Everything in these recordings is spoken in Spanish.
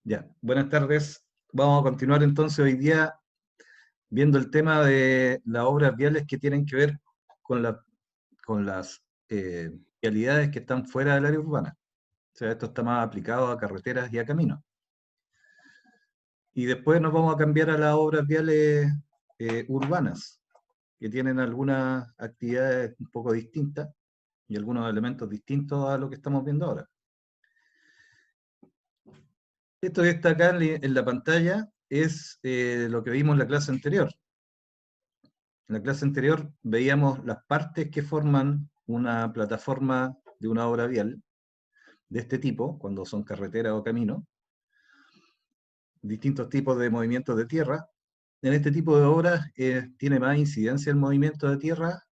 Ya, buenas tardes. Vamos a continuar entonces hoy día viendo el tema de las obras viales que tienen que ver con, con las vialidades que están fuera del área urbana. O sea, esto está más aplicado a carreteras y a caminos. Y después nos vamos a cambiar a las obras viales urbanas, que tienen algunas actividades un poco distintas y algunos elementos distintos a lo que estamos viendo ahora. Esto que está acá en la pantalla es lo que vimos en la clase anterior. En la clase anterior veíamos las partes que forman una plataforma de una obra vial de este tipo, cuando son carreteras o caminos, distintos tipos de movimientos de tierra. En este tipo de obras tiene más incidencia el movimiento de tierra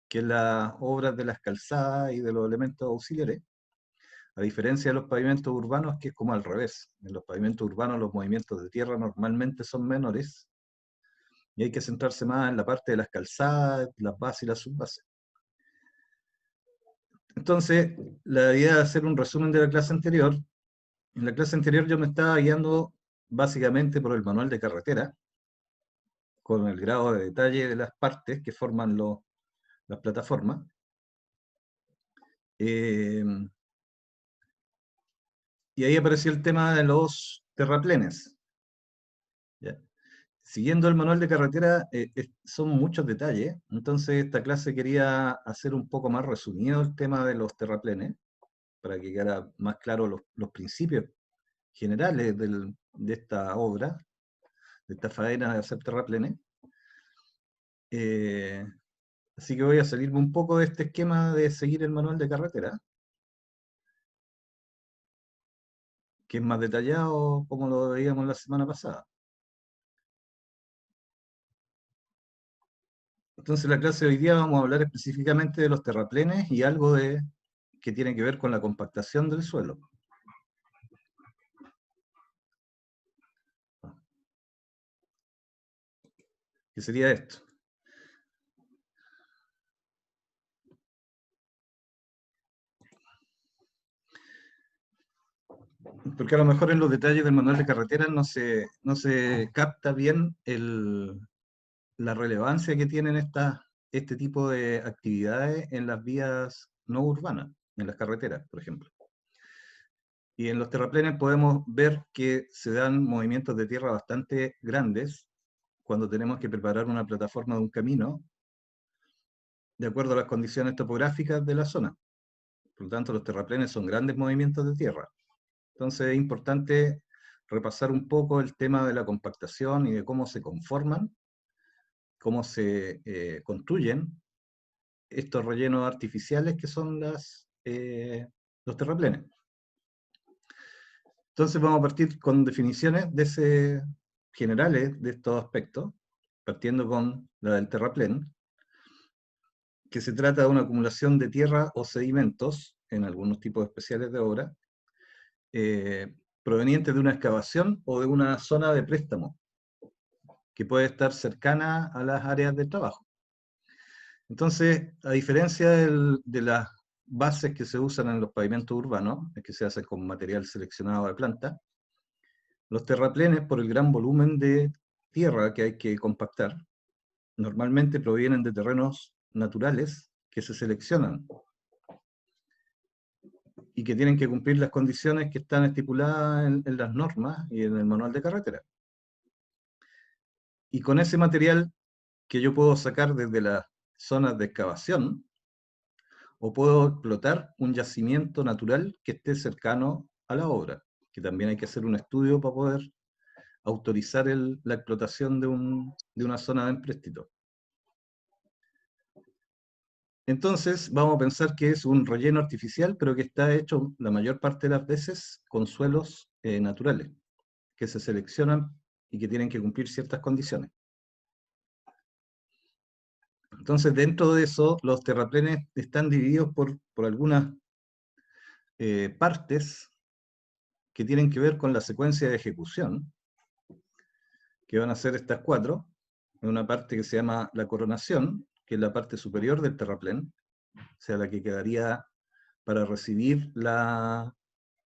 que en las obras de las calzadas y de los elementos auxiliares, a diferencia de los pavimentos urbanos, que es como al revés. En los pavimentos urbanos los movimientos de tierra normalmente son menores y hay que centrarse más en la parte de las calzadas, las bases y las subbases. Entonces, la idea de hacer un resumen de la clase anterior, en la clase anterior yo me estaba guiando básicamente por el manual de carretera, con el grado de detalle de las partes que forman las plataformas. Eh, y ahí apareció el tema de los terraplenes. ¿Ya? Siguiendo el manual de carretera, son muchos detalles, entonces esta clase quería hacer un poco más resumido el tema de los terraplenes, para que quedara más claro los principios generales de esta obra, de esta faena de hacer terraplenes. Eh, Así que voy a salirme un poco de este esquema de seguir el manual de carretera, que es más detallado como lo veíamos la semana pasada. Entonces, en la clase de hoy día vamos a hablar específicamente de los terraplenes y algo que tiene que ver con la compactación del suelo. ¿Qué sería esto? Porque a lo mejor en los detalles del manual de carretera no se capta bien la relevancia que tienen este tipo de actividades en las vías no urbanas, en las carreteras, por ejemplo. Y en los terraplenes podemos ver que se dan movimientos de tierra bastante grandes cuando tenemos que preparar una plataforma de un camino de acuerdo a las condiciones topográficas de la zona. Por lo tanto, los terraplenes son grandes movimientos de tierra. Entonces es importante repasar un poco el tema de la compactación y de cómo se conforman, cómo se construyen estos rellenos artificiales que son los terraplenes. Entonces vamos a partir con definiciones generales de estos aspectos, partiendo con la del terraplén, que se trata de una acumulación de tierra o sedimentos en algunos tipos especiales de obra, provenientes de una excavación o de una zona de préstamo, que puede estar cercana a las áreas de trabajo. Entonces, a diferencia de las bases que se usan en los pavimentos urbanos, que se hacen con material seleccionado de planta, los terraplenes, por el gran volumen de tierra que hay que compactar, normalmente provienen de terrenos naturales que se seleccionan y que tienen que cumplir las condiciones que están estipuladas en las normas y en el manual de carretera. Y con ese material que yo puedo sacar desde las zonas de excavación, o puedo explotar un yacimiento natural que esté cercano a la obra, que también hay que hacer un estudio para poder autorizar la explotación de una zona de empréstito. Entonces vamos a pensar que es un relleno artificial, pero que está hecho la mayor parte de las veces con suelos naturales, que se seleccionan y que tienen que cumplir ciertas condiciones. Entonces, dentro de eso, los terraplenes están divididos por algunas partes que tienen que ver con la secuencia de ejecución, que van a ser estas cuatro. Una parte que se llama la coronación, que es la parte superior del terraplén, o sea, la que quedaría para recibir las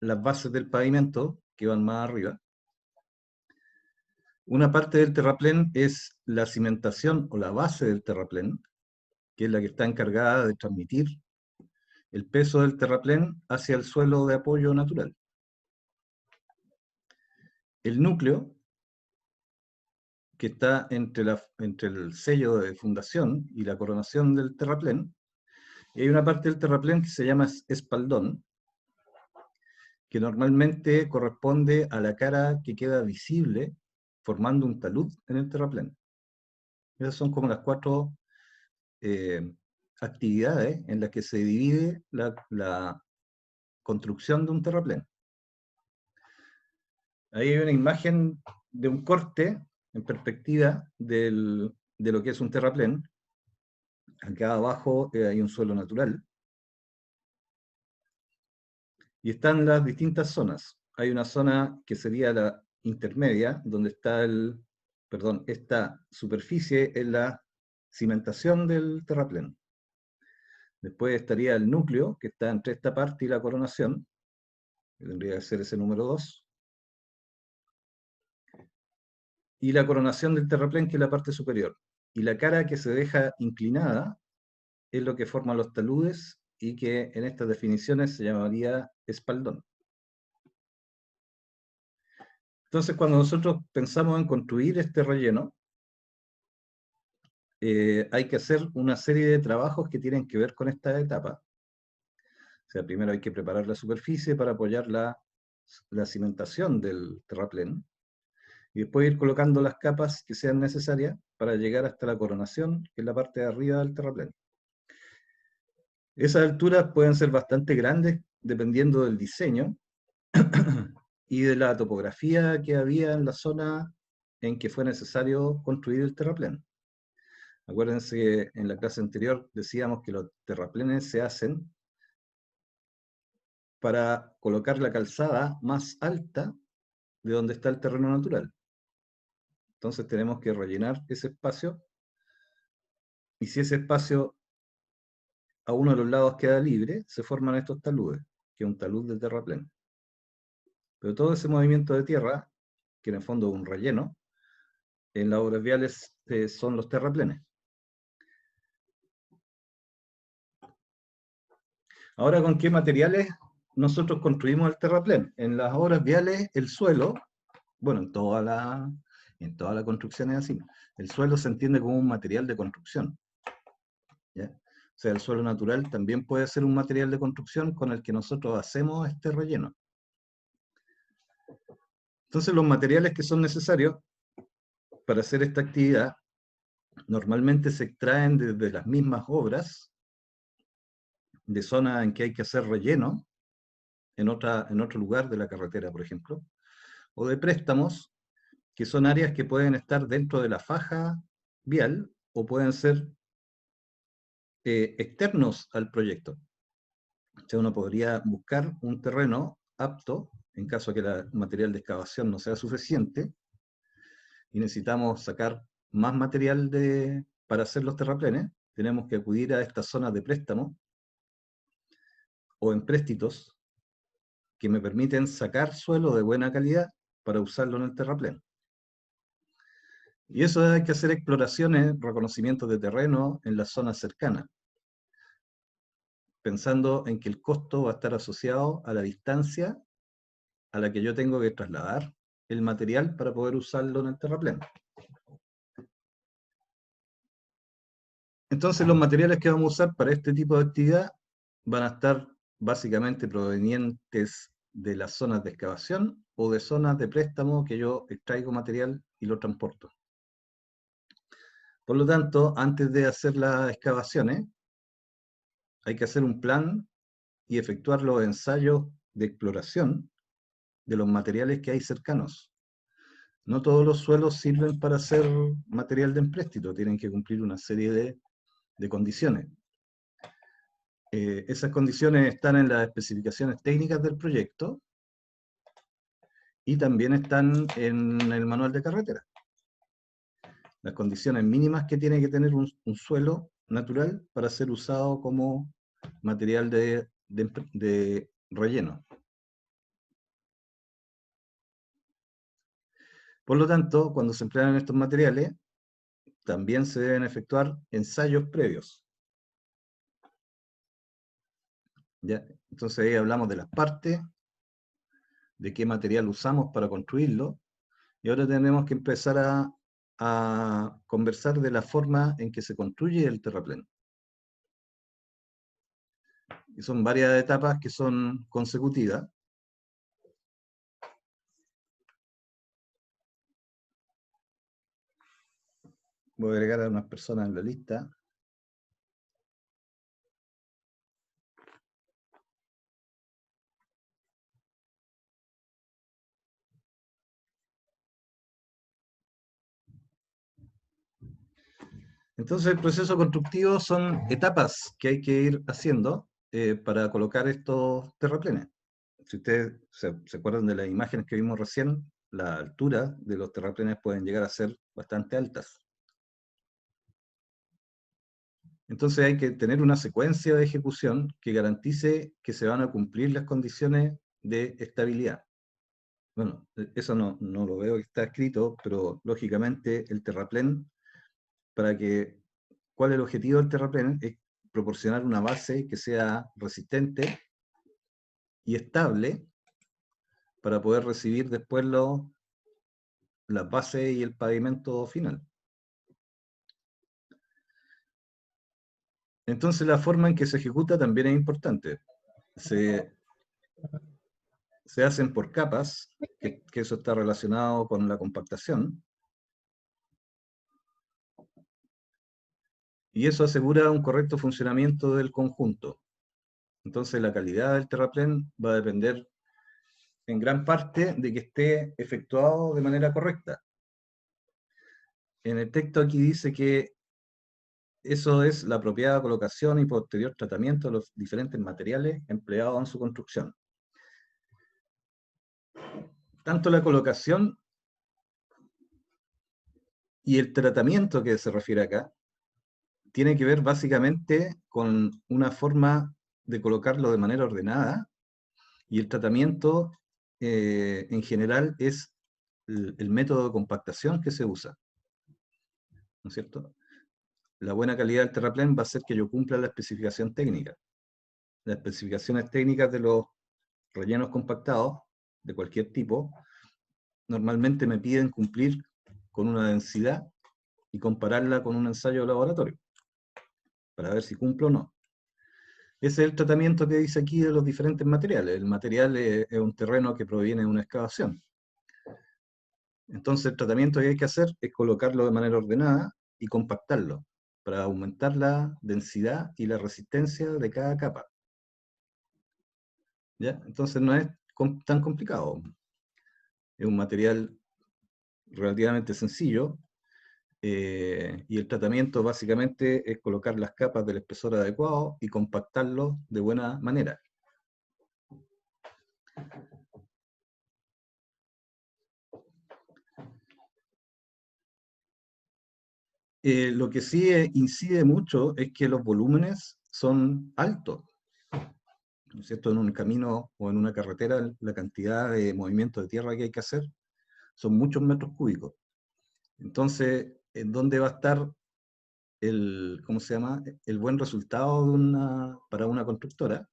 bases del pavimento, que van más arriba. Una parte del terraplén es la cimentación o la base del terraplén, que es la que está encargada de transmitir el peso del terraplén hacia el suelo de apoyo natural. El núcleo, que está entre el sello de fundación y la coronación del terraplén, y hay una parte del terraplén que se llama espaldón, que normalmente corresponde a la cara que queda visible formando un talud en el terraplén. Esas son como las 4 actividades en las que se divide la construcción de un terraplén. Ahí hay una imagen de un corte en perspectiva de lo que es un terraplén. Acá abajo hay un suelo natural. Y están las distintas zonas. Hay una zona que sería la intermedia, donde está esta superficie es la cimentación del terraplén. Después estaría el núcleo, que está entre esta parte y la coronación, que tendría que ser ese número 2. Y la coronación del terraplén, que es la parte superior. Y la cara que se deja inclinada es lo que forman los taludes y que en estas definiciones se llamaría espaldón. Entonces, cuando nosotros pensamos en construir este relleno, hay que hacer una serie de trabajos que tienen que ver con esta etapa. O sea, primero hay que preparar la superficie para apoyar la cimentación del terraplén, y después ir colocando las capas que sean necesarias para llegar hasta la coronación, que es la parte de arriba del terraplén. Esas alturas pueden ser bastante grandes dependiendo del diseño y de la topografía que había en la zona en que fue necesario construir el terraplén. Acuérdense que en la clase anterior decíamos que los terraplenes se hacen para colocar la calzada más alta de donde está el terreno natural. Entonces tenemos que rellenar ese espacio, y si ese espacio a uno de los lados queda libre, se forman estos taludes, que es un talud de terraplén. Pero todo ese movimiento de tierra, que en el fondo es un relleno, en las obras viales son los terraplenes. Ahora, ¿con qué materiales nosotros construimos el terraplén? En las obras viales, el suelo, bueno, en toda la construcción es así. El suelo se entiende como un material de construcción, ¿ya? O sea, el suelo natural también puede ser un material de construcción con el que nosotros hacemos este relleno. Entonces, los materiales que son necesarios para hacer esta actividad normalmente se extraen desde las mismas obras, de zonas en que hay que hacer relleno, en otro lugar de la carretera, por ejemplo, o de préstamos, que son áreas que pueden estar dentro de la faja vial o pueden ser externos al proyecto. O sea, uno podría buscar un terreno apto, en caso de que el material de excavación no sea suficiente, y necesitamos sacar más material para hacer los terraplenes, tenemos que acudir a estas zonas de préstamo o empréstitos que me permiten sacar suelo de buena calidad para usarlo en el terraplén. Y eso hay que hacer exploraciones, reconocimientos de terreno en las zonas cercanas, pensando en que el costo va a estar asociado a la distancia a la que yo tengo que trasladar el material para poder usarlo en el terraplén. Entonces los materiales que vamos a usar para este tipo de actividad van a estar básicamente provenientes de las zonas de excavación o de zonas de préstamo que yo extraigo material y lo transporto. Por lo tanto, antes de hacer las excavaciones, hay que hacer un plan y efectuar los ensayos de exploración de los materiales que hay cercanos. No todos los suelos sirven para hacer material de empréstito, tienen que cumplir una serie de condiciones. Esas condiciones están en las especificaciones técnicas del proyecto y también están en el manual de carretera. Las condiciones mínimas que tiene que tener un suelo natural para ser usado como material de relleno. Por lo tanto, cuando se emplean estos materiales, también se deben efectuar ensayos previos. ¿Ya? Entonces ahí hablamos de las partes, de qué material usamos para construirlo, y ahora tenemos que empezar a conversar de la forma en que se construye el terraplén. Y son varias etapas que son consecutivas. Voy a agregar a unas personas en la lista. Entonces, el proceso constructivo son etapas que hay que ir haciendo para colocar estos terraplenes. Si ustedes se acuerdan de las imágenes que vimos recién, la altura de los terraplenes pueden llegar a ser bastante altas. Entonces hay que tener una secuencia de ejecución que garantice que se van a cumplir las condiciones de estabilidad. Bueno, eso no lo veo que está escrito, pero lógicamente el terraplén, ¿cuál es el objetivo del terraplén? Es proporcionar una base que sea resistente y estable para poder recibir después las bases y el pavimento final. Entonces la forma en que se ejecuta también es importante. Se, se hacen por capas, que eso está relacionado con la compactación, y eso asegura un correcto funcionamiento del conjunto. Entonces la calidad del terraplén va a depender en gran parte de que esté efectuado de manera correcta. En el texto aquí dice que eso es la apropiada colocación y posterior tratamiento de los diferentes materiales empleados en su construcción. Tanto la colocación y el tratamiento que se refiere acá tiene que ver básicamente con una forma de colocarlo de manera ordenada, y el tratamiento en general es el método de compactación que se usa, ¿no es cierto? La buena calidad del terraplén va a hacer que yo cumpla la especificación técnica. Las especificaciones técnicas de los rellenos compactados de cualquier tipo normalmente me piden cumplir con una densidad y compararla con un ensayo de laboratorio para ver si cumplo o no. Ese es el tratamiento que dice aquí de los diferentes materiales. El material es un terreno que proviene de una excavación. Entonces el tratamiento que hay que hacer es colocarlo de manera ordenada y compactarlo para aumentar la densidad y la resistencia de cada capa. ¿Ya? Entonces no es tan complicado. Es un material relativamente sencillo, y el tratamiento básicamente es colocar las capas del espesor adecuado y compactarlo de buena manera. Lo que sí incide mucho es que los volúmenes son altos, ¿no es cierto? En un camino o en una carretera, la cantidad de movimiento de tierra que hay que hacer son muchos metros cúbicos. Entonces, ¿en dónde va a estar ¿cómo se llama? El buen resultado para una constructora?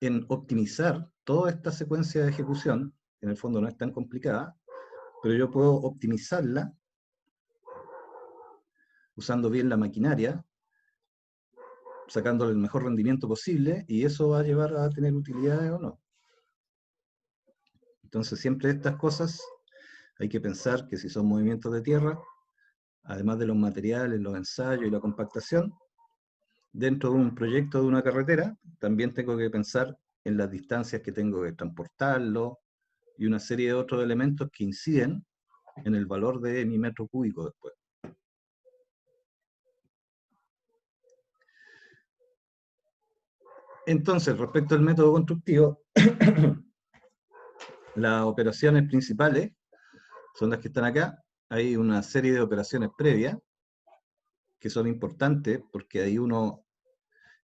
En optimizar toda esta secuencia de ejecución. En el fondo no es tan complicada, pero yo puedo optimizarla usando bien la maquinaria, sacándole el mejor rendimiento posible, y eso va a llevar a tener utilidades o no. Entonces siempre estas cosas hay que pensar que si son movimientos de tierra, además de los materiales, los ensayos y la compactación, dentro de un proyecto de una carretera, también tengo que pensar en las distancias que tengo que transportarlo y una serie de otros elementos que inciden en el valor de mi metro cúbico después. Entonces, respecto al método constructivo, las operaciones principales son las que están acá. Hay una serie de operaciones previas que son importantes porque ahí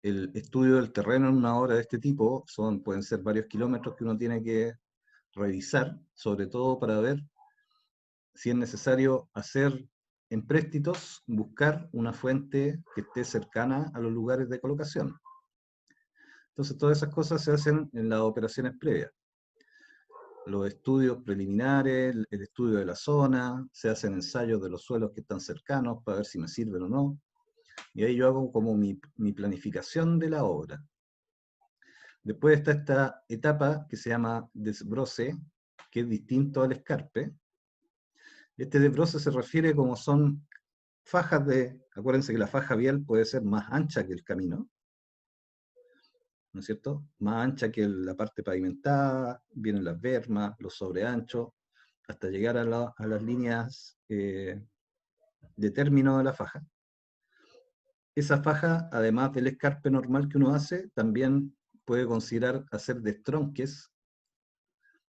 el estudio del terreno en una obra de este tipo pueden ser varios kilómetros que uno tiene que revisar, sobre todo para ver si es necesario hacer empréstitos, buscar una fuente que esté cercana a los lugares de colocación. Entonces, todas esas cosas se hacen en las operaciones previas. Los estudios preliminares, el estudio de la zona, se hacen ensayos de los suelos que están cercanos para ver si me sirven o no. Y ahí yo hago como mi planificación de la obra. Después está esta etapa que se llama desbroce, que es distinto al escarpe. Este desbroce se refiere como son fajas acuérdense que la faja vial puede ser más ancha que el camino, ¿no es cierto? Más ancha que la parte pavimentada, vienen las bermas, los sobreanchos, hasta llegar a las líneas de término de la faja. Esa faja, además del escarpe normal que uno hace, también puede considerar hacer destronques,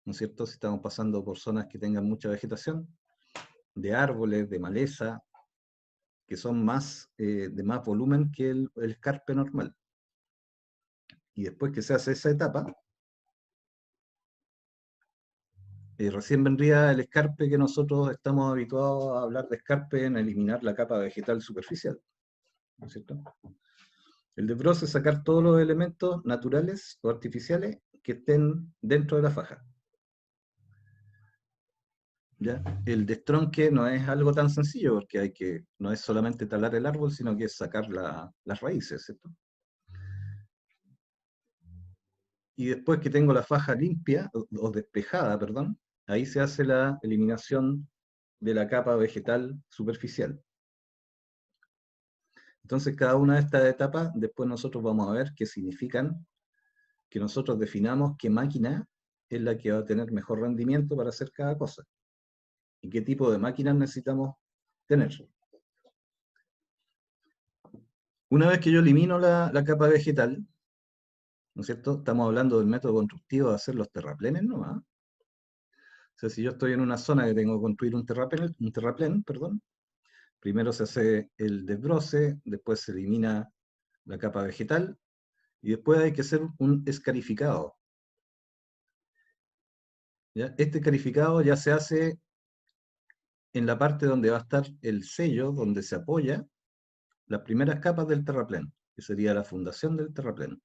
¿no es cierto? Si estamos pasando por zonas que tengan mucha vegetación, de árboles, de maleza, que son de más volumen que el escarpe normal. Y después que se hace esa etapa, recién vendría el escarpe, que nosotros estamos habituados a hablar de escarpe en eliminar la capa vegetal superficial, ¿no es cierto? El desbroce es sacar todos los elementos naturales o artificiales que estén dentro de la faja. ¿Ya? El destronque no es algo tan sencillo, porque no es solamente talar el árbol, sino que es sacar las raíces, ¿cierto? Y después que tengo la faja limpia, o despejada, perdón, ahí se hace la eliminación de la capa vegetal superficial. Entonces, cada una de estas etapas, después nosotros vamos a ver qué significan, que nosotros definamos qué máquina es la que va a tener mejor rendimiento para hacer cada cosa, y qué tipo de máquinas necesitamos tener. Una vez que yo elimino la capa vegetal, ¿no es cierto? Estamos hablando del método constructivo de hacer los terraplenes nomás. O sea, si yo estoy en una zona que tengo que construir un terraplén, perdón, primero se hace el desbroce, después se elimina la capa vegetal, y después hay que hacer un escarificado. ¿Ya? Este escarificado ya se hace en la parte donde va a estar el sello, donde se apoya las primeras capas del terraplén, que sería la fundación del terraplén.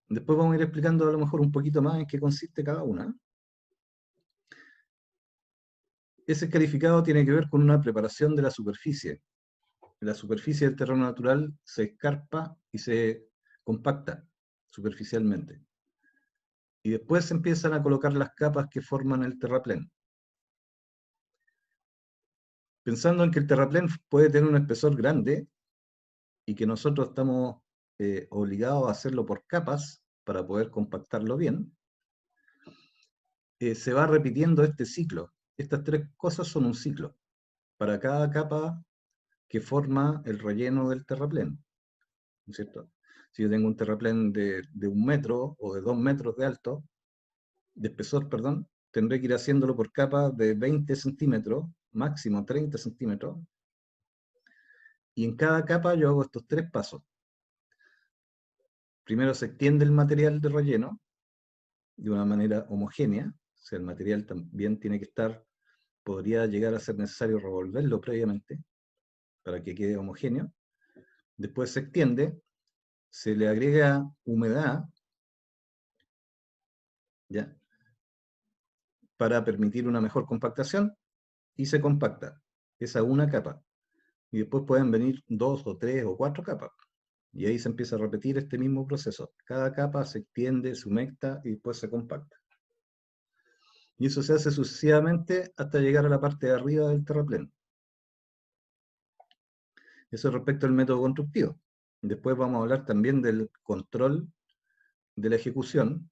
Después vamos a ir explicando a lo mejor un poquito más en qué consiste cada una. Ese escarificado tiene que ver con una preparación de la superficie. La superficie del terreno natural se escarpa y se compacta superficialmente. Y después se empiezan a colocar las capas que forman el terraplén. Pensando en que el terraplén puede tener un espesor grande y que nosotros estamos obligados a hacerlo por capas para poder compactarlo bien, se va repitiendo este ciclo. Estas tres cosas son un ciclo para cada capa que forma el relleno del terraplén, ¿no es cierto? Si yo tengo un terraplén de 1 metro o de 2 metros de espesor, perdón, tendré que ir haciéndolo por capas de 20 centímetros, máximo 30 centímetros, y en cada capa yo hago estos tres pasos. Primero se extiende el material de relleno de una manera homogénea, o sea, el material también tiene que estar, podría llegar a ser necesario revolverlo previamente para que quede homogéneo. Después se extiende, se le agrega humedad, ¿ya? Para permitir una mejor compactación, y se compacta. Esa una capa. Y después pueden venir 2 o 3 o 4 capas. Y ahí se empieza a repetir este mismo proceso. Cada capa se extiende, se humecta y después se compacta. Y eso se hace sucesivamente hasta llegar a la parte de arriba del terraplén. Eso respecto al método constructivo. Después vamos a hablar también del control de la ejecución,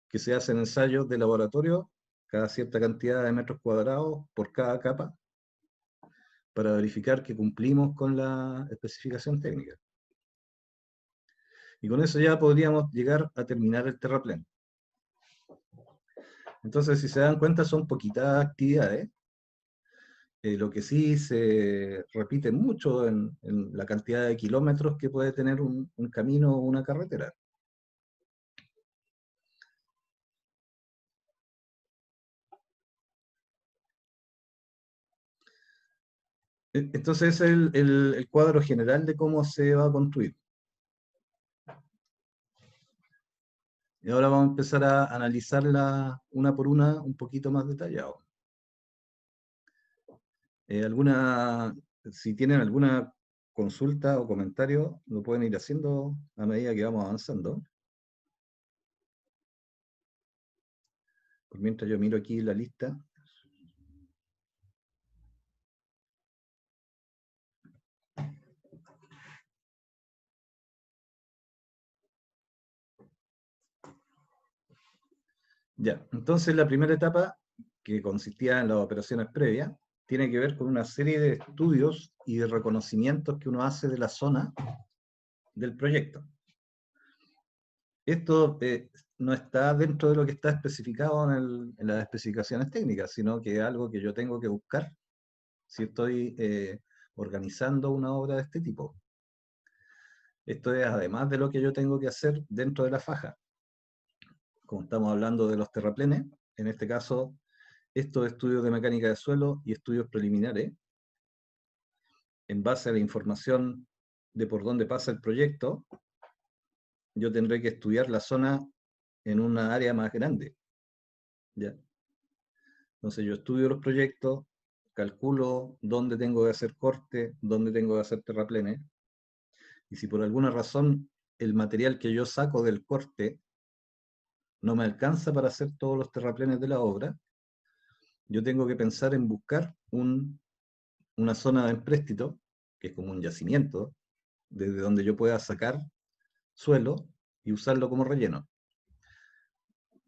que se hace en ensayos de laboratorio cada cierta cantidad de metros cuadrados por cada capa, para verificar que cumplimos con la especificación técnica. Y con eso ya podríamos llegar a terminar el terraplén. Entonces, si se dan cuenta, son poquitas actividades. Lo que sí se repite mucho en la cantidad de kilómetros que puede tener un camino o una carretera. Entonces es el cuadro general de cómo se va a construir. Y ahora vamos a empezar a analizarla una por una, un poquito más detallado. Si tienen alguna consulta o comentario, lo pueden ir haciendo a medida que vamos avanzando. Por mientras yo miro aquí la lista. Ya, entonces la primera etapa, que consistía en las operaciones previas, tiene que ver con una serie de estudios y de reconocimientos que uno hace de la zona del proyecto. Esto no está dentro de lo que está especificado en las especificaciones técnicas, sino que es algo que yo tengo que buscar si estoy organizando una obra de este tipo. Esto es además de lo que yo tengo que hacer dentro de la faja. Como estamos hablando de los terraplenes, en este caso, estos estudios de mecánica de suelo y estudios preliminares, en base a la información de por dónde pasa el proyecto, yo tendré que estudiar la zona en una área más grande. ¿Ya? Entonces yo estudio los proyectos, calculo dónde tengo que hacer corte, dónde tengo que hacer terraplenes, y si por alguna razón el material que yo saco del corte no me alcanza para hacer todos los terraplenes de la obra, yo tengo que pensar en buscar una zona de empréstito, que es como un yacimiento, desde donde yo pueda sacar suelo y usarlo como relleno.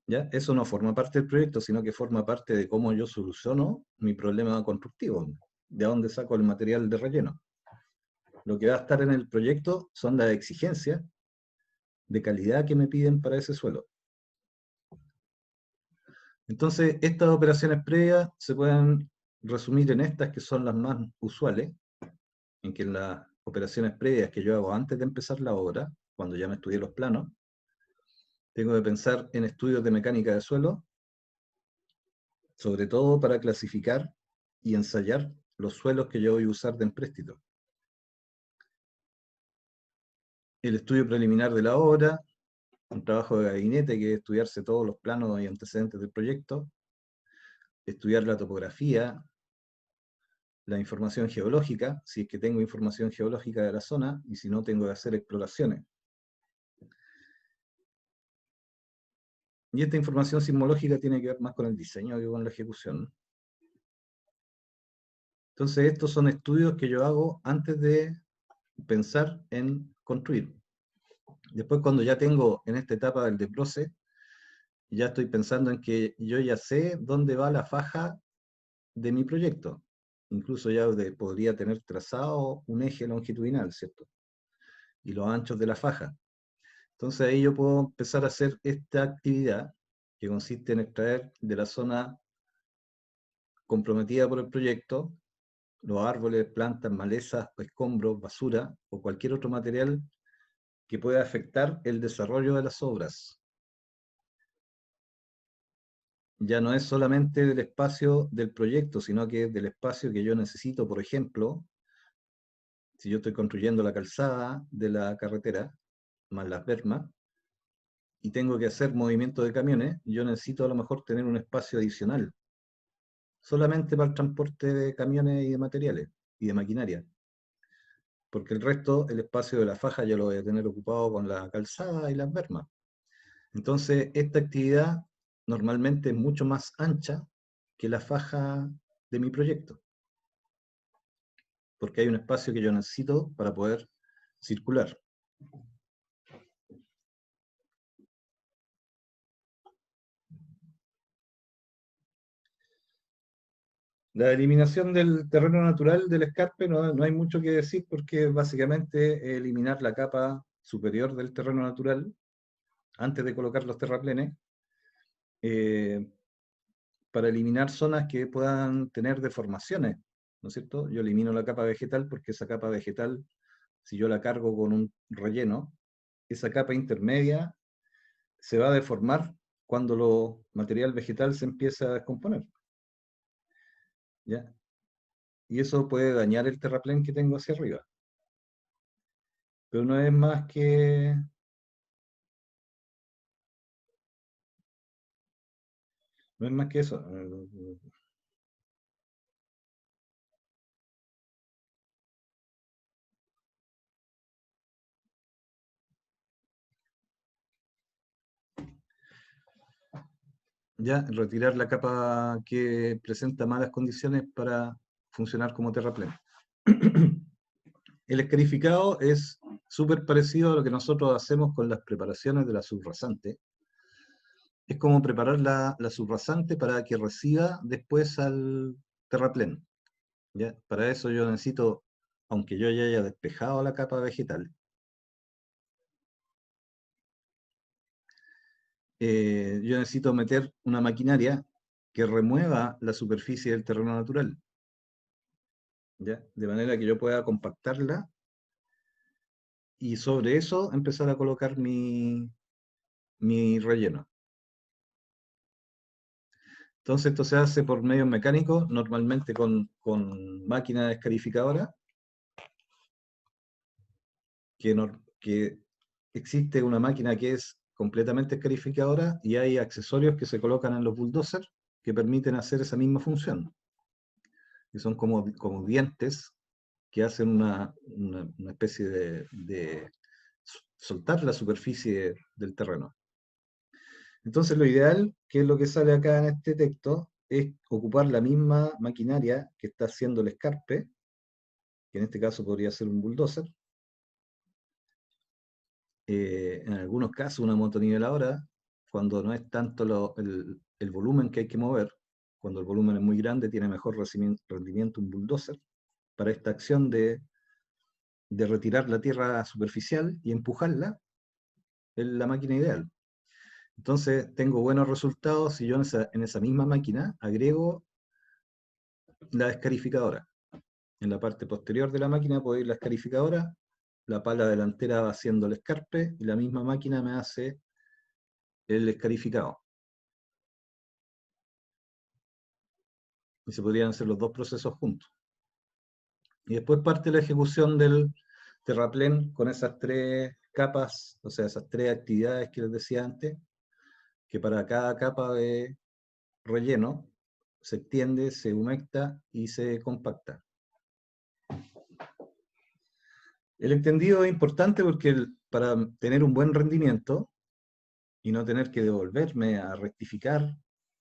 ¿Ya? Eso no forma parte del proyecto, sino que forma parte de cómo yo soluciono mi problema constructivo, de dónde saco el material de relleno. Lo que va a estar en el proyecto son las exigencias de calidad que me piden para ese suelo. Entonces, estas operaciones previas se pueden resumir en estas que son las más usuales, en que las operaciones previas que yo hago antes de empezar la obra, cuando ya me estudié los planos, tengo que pensar en estudios de mecánica de suelo, sobre todo para clasificar y ensayar los suelos que yo voy a usar de empréstito. El estudio preliminar de la obra, un trabajo de gabinete que es estudiarse todos los planos y antecedentes del proyecto, estudiar la topografía, la información geológica, si es que tengo información geológica de la zona, y si no, tengo que hacer exploraciones. Y esta información sismológica tiene que ver más con el diseño que con la ejecución. Entonces, estos son estudios que yo hago antes de pensar en construir. Después, cuando ya tengo en esta etapa del desbroce, ya estoy pensando en que yo ya sé dónde va la faja de mi proyecto. Incluso ya podría tener trazado un eje longitudinal, ¿cierto? Y los anchos de la faja. Entonces ahí yo puedo empezar a hacer esta actividad que consiste en extraer de la zona comprometida por el proyecto los árboles, plantas, malezas, escombros, basura o cualquier otro material que pueda afectar el desarrollo de las obras. Ya no es solamente del espacio del proyecto, sino que es del espacio que yo necesito, por ejemplo, si yo estoy construyendo la calzada de la carretera, más las bermas, y tengo que hacer movimiento de camiones, yo necesito a lo mejor tener un espacio adicional, solamente para el transporte de camiones y de materiales y de maquinaria. Porque el resto, el espacio de la faja, ya lo voy a tener ocupado con la calzada y las bermas. Entonces, esta actividad normalmente es mucho más ancha que la faja de mi proyecto, porque hay un espacio que yo necesito para poder circular. La eliminación del terreno natural del escarpe no hay mucho que decir porque básicamente eliminar la capa superior del terreno natural antes de colocar los terraplenes eh, para eliminar zonas que puedan tener deformaciones, ¿no es cierto? Yo elimino la capa vegetal porque esa capa vegetal, si yo la cargo con un relleno, esa capa intermedia se va a deformar cuando lo material vegetal se empieza a descomponer. ¿Ya? y eso puede dañar el terraplén que tengo hacia arriba. Pero no es más que... No es más que eso. Ya, retirar la capa que presenta malas condiciones para funcionar como terraplén. El escarificado es súper parecido a lo que nosotros hacemos con las preparaciones de la subrasante. Es como preparar la subrasante para que reciba después al terraplén. ¿Ya? Para eso yo necesito, aunque yo ya haya despejado la capa vegetal, yo necesito meter una maquinaria que remueva la superficie del terreno natural, ¿ya? De manera que yo pueda compactarla y sobre eso empezar a colocar mi relleno. Entonces esto se hace por medios mecánicos, normalmente con máquina escarificadora, que existe una máquina que es completamente escarificadora y hay accesorios que se colocan en los bulldozers que permiten hacer esa misma función. Y son como dientes que hacen una especie de soltar la superficie del terreno. Entonces lo ideal, que es lo que sale acá en este texto, es ocupar la misma maquinaria que está haciendo el escarpe, que en este caso podría ser un bulldozer, en algunos casos una motoniveladora, cuando no es tanto el volumen que hay que mover, cuando el volumen es muy grande tiene mejor rendimiento un bulldozer, para esta acción de retirar la tierra superficial y empujarla, es la máquina ideal. Entonces tengo buenos resultados si yo en esa misma máquina agrego la escarificadora. En la parte posterior de la máquina puedo ir la escarificadora, la pala delantera va haciendo el escarpe y la misma máquina me hace el escarificado. Y se podrían hacer los dos procesos juntos. Y después parte la ejecución del terraplén con esas tres capas, o sea, esas tres actividades que les decía antes, que para cada capa de relleno se extiende, se humecta y se compacta. El extendido es importante porque para tener un buen rendimiento y no tener que devolverme a rectificar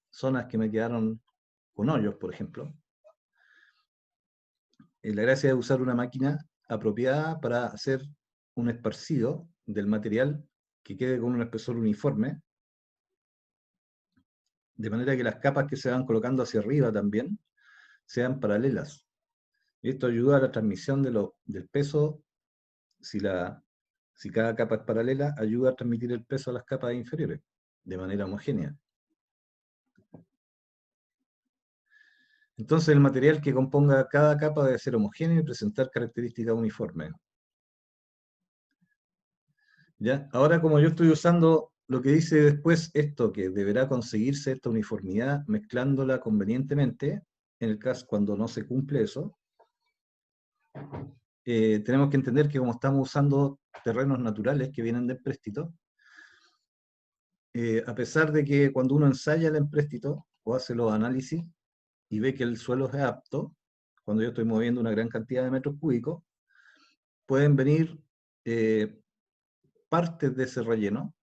zonas que me quedaron con hoyos, por ejemplo, la gracia es usar una máquina apropiada para hacer un esparcido del material que quede con un espesor uniforme, de manera que las capas que se van colocando hacia arriba también sean paralelas. Esto ayuda a la transmisión del peso. Si cada capa es paralela, ayuda a transmitir el peso a las capas inferiores de manera homogénea. Entonces el material que componga cada capa debe ser homogéneo y presentar características uniformes. ¿Ya? Ahora, como yo estoy usando lo que dice después esto, que deberá conseguirse esta uniformidad mezclándola convenientemente, en el caso cuando no se cumple eso, tenemos que entender que como estamos usando terrenos naturales que vienen de empréstito, a pesar de que cuando uno ensaya el empréstito o hace los análisis y ve que el suelo es apto, cuando yo estoy moviendo una gran cantidad de metros cúbicos, pueden venir eh, partes de ese relleno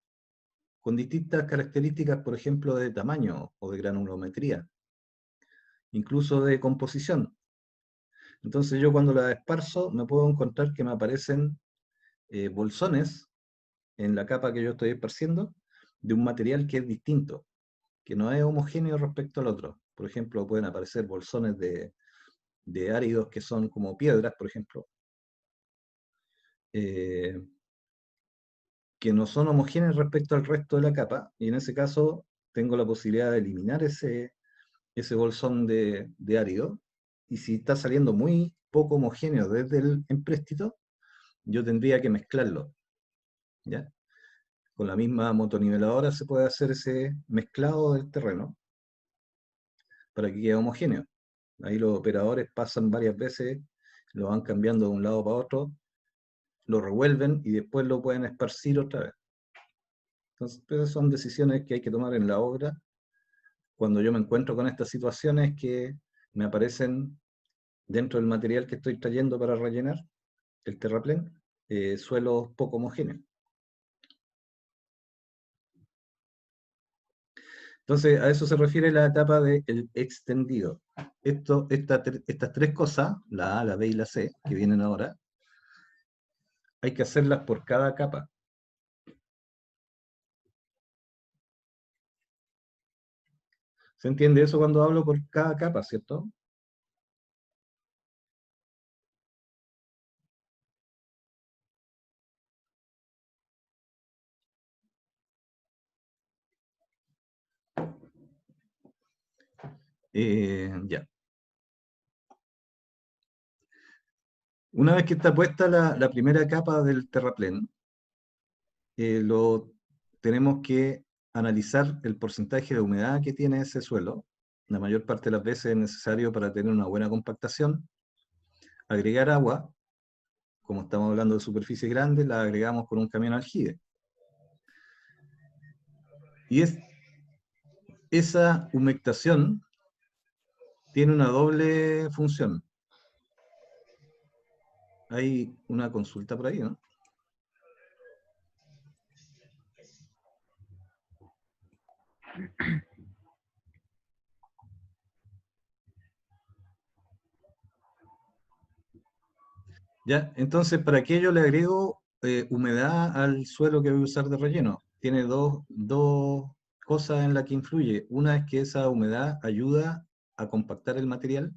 con distintas características, por ejemplo, de tamaño o de granulometría, incluso de composición. Entonces yo cuando la esparzo me puedo encontrar que me aparecen bolsones en la capa que yo estoy esparciendo de un material que es distinto, que no es homogéneo respecto al otro. Por ejemplo, pueden aparecer bolsones de áridos que son como piedras, por ejemplo, eh, que no son homogéneos respecto al resto de la capa, y en ese caso tengo la posibilidad de eliminar ese bolsón de árido, y si está saliendo muy poco homogéneo desde el empréstito, yo tendría que mezclarlo, ¿ya? Con la misma motoniveladora se puede hacer ese mezclado del terreno para que quede homogéneo, Ahí los operadores pasan varias veces, lo van cambiando de un lado para otro, lo revuelven y después lo pueden esparcir otra vez. Entonces, esas son decisiones que hay que tomar en la obra cuando yo me encuentro con estas situaciones que me aparecen dentro del material que estoy trayendo para rellenar el terraplén, suelos poco homogéneos. Entonces, a eso se refiere la etapa del extendido. Estas tres cosas, la A, la B y la C, que vienen ahora, hay que hacerlas por cada capa. ¿Se entiende eso cuando hablo por cada capa, cierto? Ya. Una vez que está puesta la primera capa del terraplén, tenemos que analizar el porcentaje de humedad que tiene ese suelo. La mayor parte de las veces es necesario para tener una buena compactación. Agregar agua, como estamos hablando de superficie grande, la agregamos con un camión aljibe. Y esa humectación tiene una doble función. Hay una consulta por ahí, ¿no? Ya, entonces, ¿para qué yo le agrego humedad al suelo que voy a usar de relleno? Tiene dos cosas en las que influye. Una es que esa humedad ayuda a compactar el material.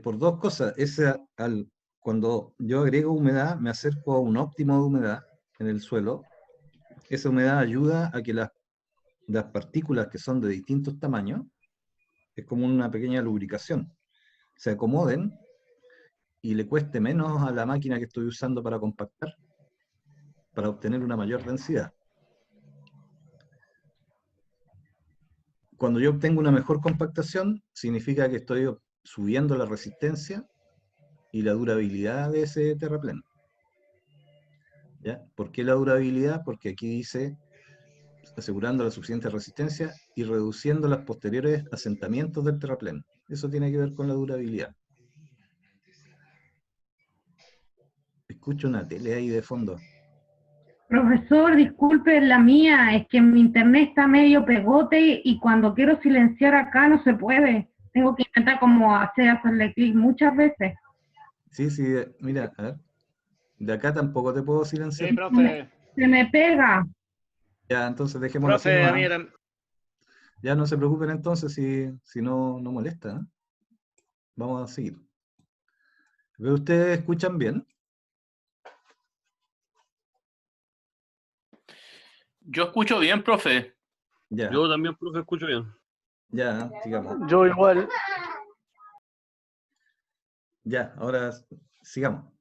Por dos cosas. Cuando yo agrego humedad, me acerco a un óptimo de humedad en el suelo. Esa humedad ayuda a que las partículas que son de distintos tamaños, es como una pequeña lubricación, se acomoden y le cueste menos a la máquina que estoy usando para compactar, para obtener una mayor densidad. Cuando yo obtengo una mejor compactación, significa que estoy subiendo la resistencia y la durabilidad de ese terraplén. ¿Ya? ¿Por qué la durabilidad? Porque aquí dice asegurando la suficiente resistencia y reduciendo los posteriores asentamientos del terraplén. Eso tiene que ver con la durabilidad. Escucho una tele ahí de fondo. Profesor, disculpe la mía, es que mi internet está medio pegote y cuando quiero silenciar acá no se puede. Tengo que intentar como hacerle clic muchas veces. Sí, sí, mira, a ver. De acá tampoco te puedo silenciar. Sí, profe. Se me pega. Ya, entonces dejémoslo así Profe, a mí nomás. era... Ya no se preocupen entonces si no molesta, ¿eh? Vamos a seguir. ¿Pero ustedes escuchan bien? Yo escucho bien, profe. Ya, Yo también, profe, escucho bien. ya, sigamos. Yo igual. Ya, ahora sigamos.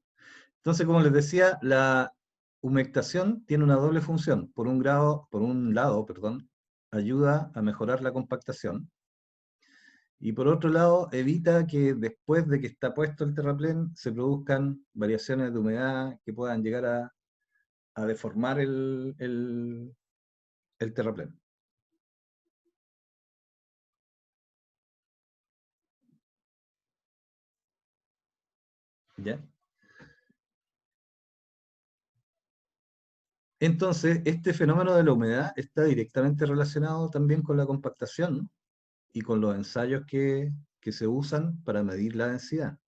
Entonces, como les decía, la humectación tiene una doble función. Por un lado, perdón, ayuda a mejorar la compactación. Y por otro lado, evita que después de que está puesto el terraplén se produzcan variaciones de humedad que puedan llegar a deformar el terraplén. ¿Ya? Entonces, este fenómeno de la humedad está directamente relacionado también con la compactación y con los ensayos que se usan para medir la densidad.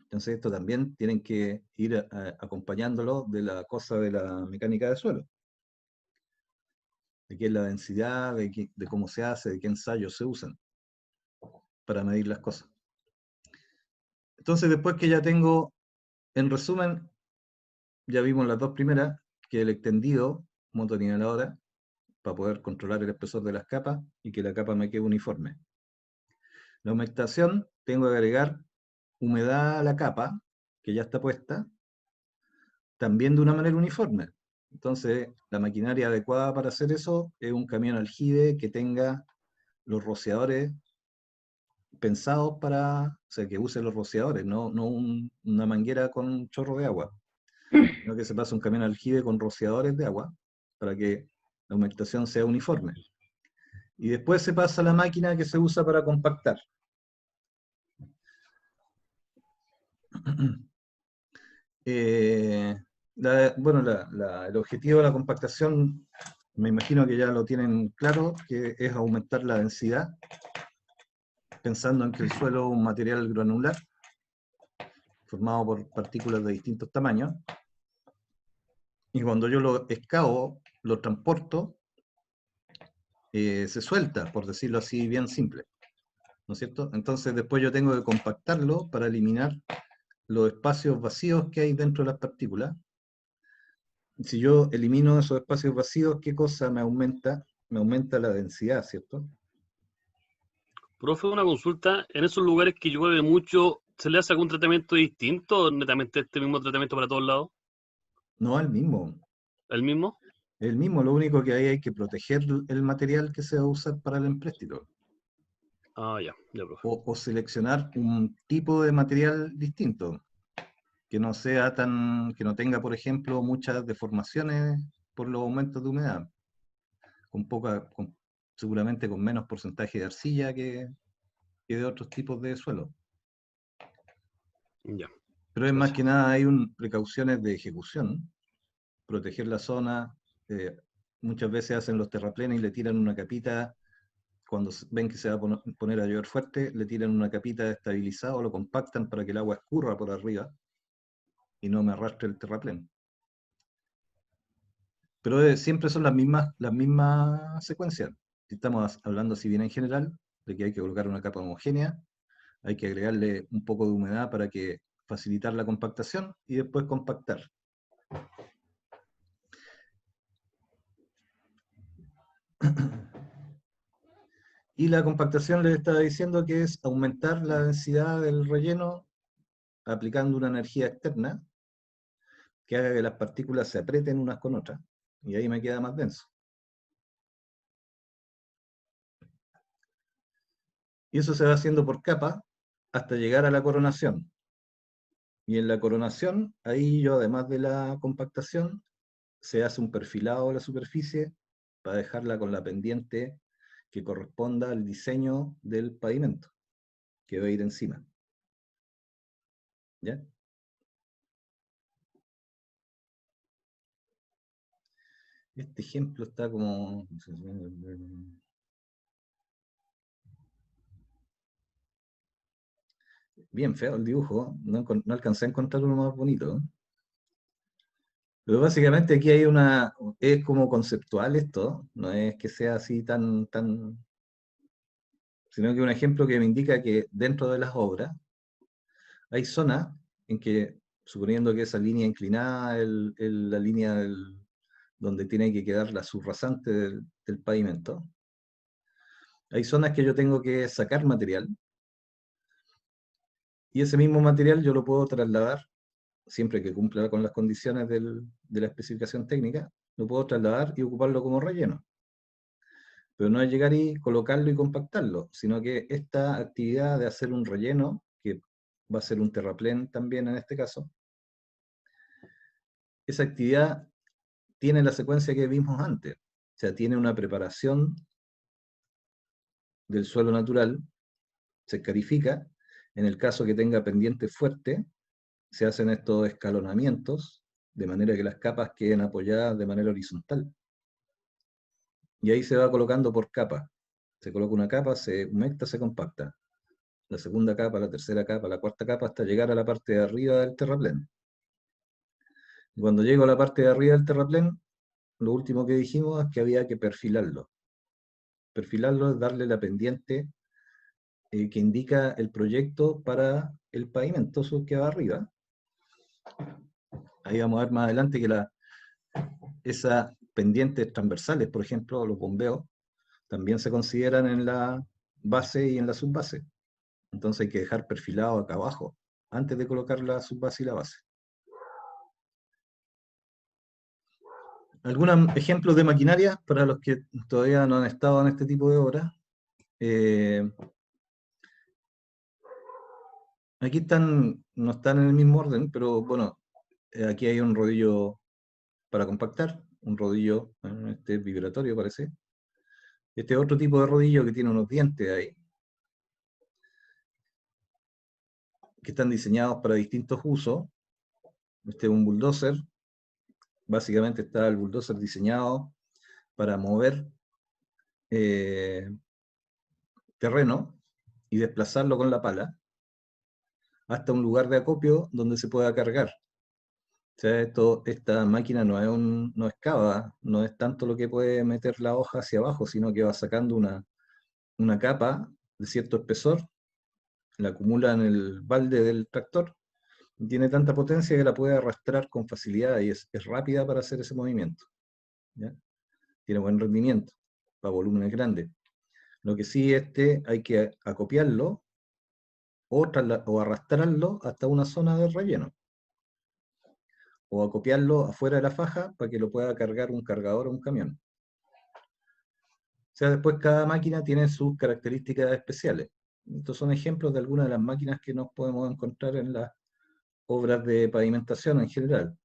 Entonces, esto también tienen que ir acompañándolo de la cosa de la mecánica de suelo, de qué es la densidad, de cómo se hace, de qué ensayos se usan para medir las cosas. Entonces, después que ya tengo, en resumen, ya vimos las dos primeras, que el extendido, motoniveladora, para poder controlar el espesor de las capas y que la capa me quede uniforme. La humectación, tengo que agregar humedad a la capa, que ya está puesta, también de una manera uniforme. Entonces, la maquinaria adecuada para hacer eso es un camión aljibe que tenga los rociadores pensados para, o sea, que use los rociadores, no una manguera con un chorro de agua, sino que se pasa un camión aljibe con rociadores de agua para que la humectación sea uniforme. Y después se pasa a la máquina que se usa para compactar. Bueno, el objetivo de la compactación, me imagino que ya lo tienen claro, que es aumentar la densidad, pensando en que el suelo es un material granular, formado por partículas de distintos tamaños, y cuando yo lo excavo, lo transporto, se suelta, por decirlo así, bien simple, ¿no es cierto? Entonces después yo tengo que compactarlo para eliminar los espacios vacíos que hay dentro de las partículas. Si yo elimino esos espacios vacíos, ¿qué cosa me aumenta? Me aumenta la densidad, ¿cierto? Profe, una consulta, en esos lugares que llueve mucho, ¿se le hace algún tratamiento distinto o netamente este mismo tratamiento para todos lados? No al mismo. ¿El mismo? El mismo, lo único que hay que proteger el material que se va a usar para el empréstito. Ah, ya, profe. O seleccionar un tipo de material distinto, que no sea que no tenga, por ejemplo, muchas deformaciones por los aumentos de humedad, seguramente con menos porcentaje de arcilla que de otros tipos de suelo. Ya. Pero es más Gracias. que nada hay precauciones de ejecución, proteger la zona. Muchas veces hacen los terraplenes y le tiran una capita, cuando ven que se va a poner a llover fuerte, le tiran una capita de estabilizado, lo compactan para que el agua escurra por arriba y no me arrastre el terraplén. Pero siempre son las mismas secuencias. Si estamos hablando así bien en general, de que hay que colocar una capa homogénea, hay que agregarle un poco de humedad para facilitar la compactación y después compactar. Y la compactación les estaba diciendo que es aumentar la densidad del relleno aplicando una energía externa que haga que las partículas se aprieten unas con otras, y ahí me queda más denso. Y eso se va haciendo por capa hasta llegar a la coronación. Y en la coronación, ahí yo, además de la compactación, se hace un perfilado de la superficie para dejarla con la pendiente que corresponda al diseño del pavimento que va a ir encima. ¿Ya? Este ejemplo está como... bien feo el dibujo, no alcancé a encontrar uno más bonito. Pero básicamente aquí hay es como conceptual esto, no es que sea así sino que un ejemplo que me indica que dentro de las obras hay zonas en que, suponiendo que esa línea inclinada es la línea donde tiene que quedar la subrasante del pavimento, hay zonas que yo tengo que sacar material, y ese mismo material yo lo puedo trasladar, siempre que cumpla con las condiciones de la especificación técnica, lo puedo trasladar y ocuparlo como relleno. Pero no es llegar y colocarlo y compactarlo, sino que esta actividad de hacer un relleno, que va a ser un terraplén también en este caso, esa actividad tiene la secuencia que vimos antes, o sea, tiene una preparación del suelo natural, se escarifica, en el caso que tenga pendiente fuerte, se hacen estos escalonamientos, de manera que las capas queden apoyadas de manera horizontal. Y ahí se va colocando por capa. Se coloca una capa, se humecta, se compacta. La segunda capa, la tercera capa, la cuarta capa, hasta llegar a la parte de arriba del terraplén. Y cuando llego a la parte de arriba del terraplén, lo último que dijimos es que había que perfilarlo. Perfilarlo es darle la pendiente que indica el proyecto para el pavimento que va arriba. Ahí vamos a ver más adelante que esas pendientes transversales, por ejemplo, los bombeos, también se consideran en la base y en la subbase. Entonces hay que dejar perfilado acá abajo, antes de colocar la subbase y la base. Algunos ejemplos de maquinaria para los que todavía no han estado en este tipo de obras. Aquí no están en el mismo orden, pero bueno, aquí hay un rodillo para compactar, un rodillo, este vibratorio parece. Este otro tipo de rodillo que tiene unos dientes ahí, que están diseñados para distintos usos. Este es un bulldozer. Básicamente está el bulldozer diseñado para mover terreno y desplazarlo con la pala hasta un lugar de acopio donde se pueda cargar. O sea, esta máquina no excava, no es tanto lo que puede meter la hoja hacia abajo, sino que va sacando una capa de cierto espesor, la acumula en el balde del tractor, y tiene tanta potencia que la puede arrastrar con facilidad y es rápida para hacer ese movimiento. ¿Ya? Tiene buen rendimiento para volúmenes grandes. Lo que sí, hay que acopiarlo o arrastrarlo hasta una zona de relleno, o acopiarlo afuera de la faja para que lo pueda cargar un cargador o un camión. O sea, después cada máquina tiene sus características especiales. Estos son ejemplos de algunas de las máquinas que nos podemos encontrar en las obras de pavimentación en general.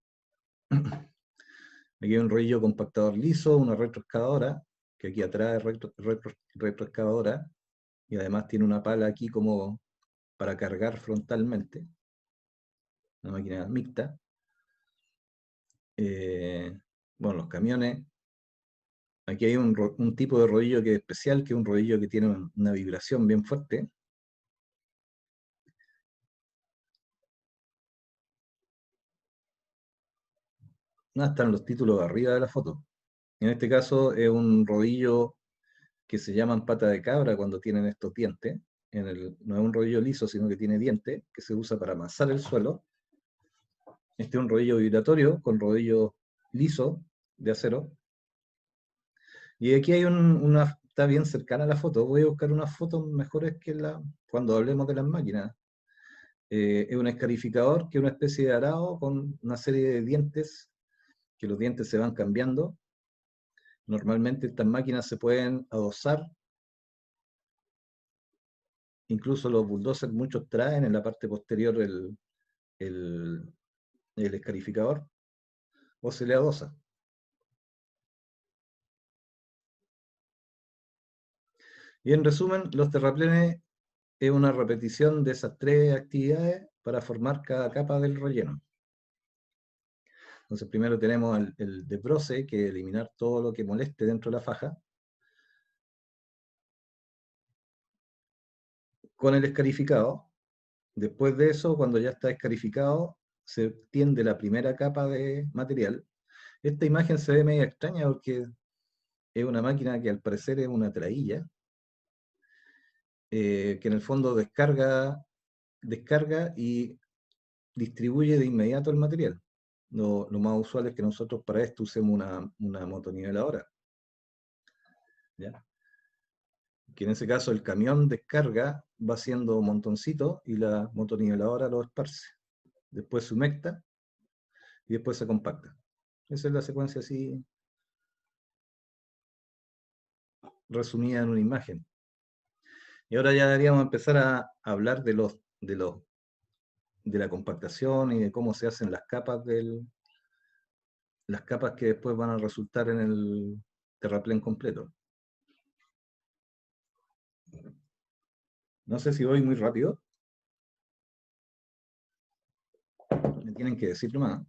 Aquí hay un rodillo compactador liso, una retroexcavadora, que aquí atrás es retroexcavadora, y además tiene una pala aquí como para cargar frontalmente, una máquina mixta. Bueno, los camiones. Aquí hay un tipo de rodillo que es especial, que es un rodillo que tiene una vibración bien fuerte. Están los títulos arriba de la foto. En este caso es un rodillo que se llaman pata de cabra cuando tienen estos dientes. No es un rodillo liso, sino que tiene dientes, que se usa para amasar el suelo. Este es un rodillo vibratorio con rodillo liso de acero. Y aquí hay está bien cercana a la foto. Voy a buscar unas fotos mejores que cuando hablemos de las máquinas. Es un escarificador, que es una especie de arado con una serie de dientes, que los dientes se van cambiando. Normalmente estas máquinas se pueden adosar. Incluso los bulldozers, muchos traen en la parte posterior el escarificador, o se le adosa. Y en resumen, los terraplenes es una repetición de esas tres actividades para formar cada capa del relleno. Entonces primero tenemos el desbroce, que es eliminar todo lo que moleste dentro de la faja, con el escarificado. Después de eso, cuando ya está escarificado, se tiende la primera capa de material. Esta imagen se ve medio extraña porque es una máquina que al parecer es una trailla, que en el fondo descarga y distribuye de inmediato el material. Lo más usual es que nosotros para esto usemos una motoniveladora. ¿Ya? Que en ese caso el camión descarga, va haciendo montoncitos y la motoniveladora lo esparce. Después se humecta y después se compacta. Esa es la secuencia así resumida en una imagen. Y ahora ya deberíamos empezar a hablar de la compactación y de cómo se hacen las capas que después van a resultar en el terraplén completo. No sé si voy muy rápido. Me tienen que decir más.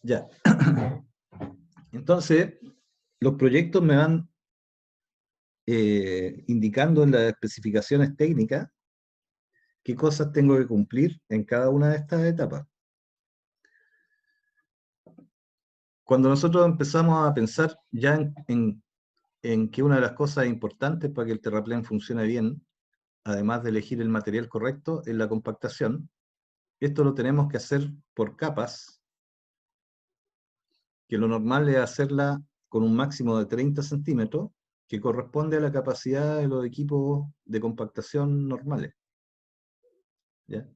Ya. Entonces, los proyectos me van indicando en las especificaciones técnicas qué cosas tengo que cumplir en cada una de estas etapas. Cuando nosotros empezamos a pensar ya en que una de las cosas importantes para que el terraplén funcione bien, además de elegir el material correcto, es la compactación. Esto lo tenemos que hacer por capas, que lo normal es hacerla con un máximo de 30 centímetros, que corresponde a la capacidad de los equipos de compactación normales. ¿Ya?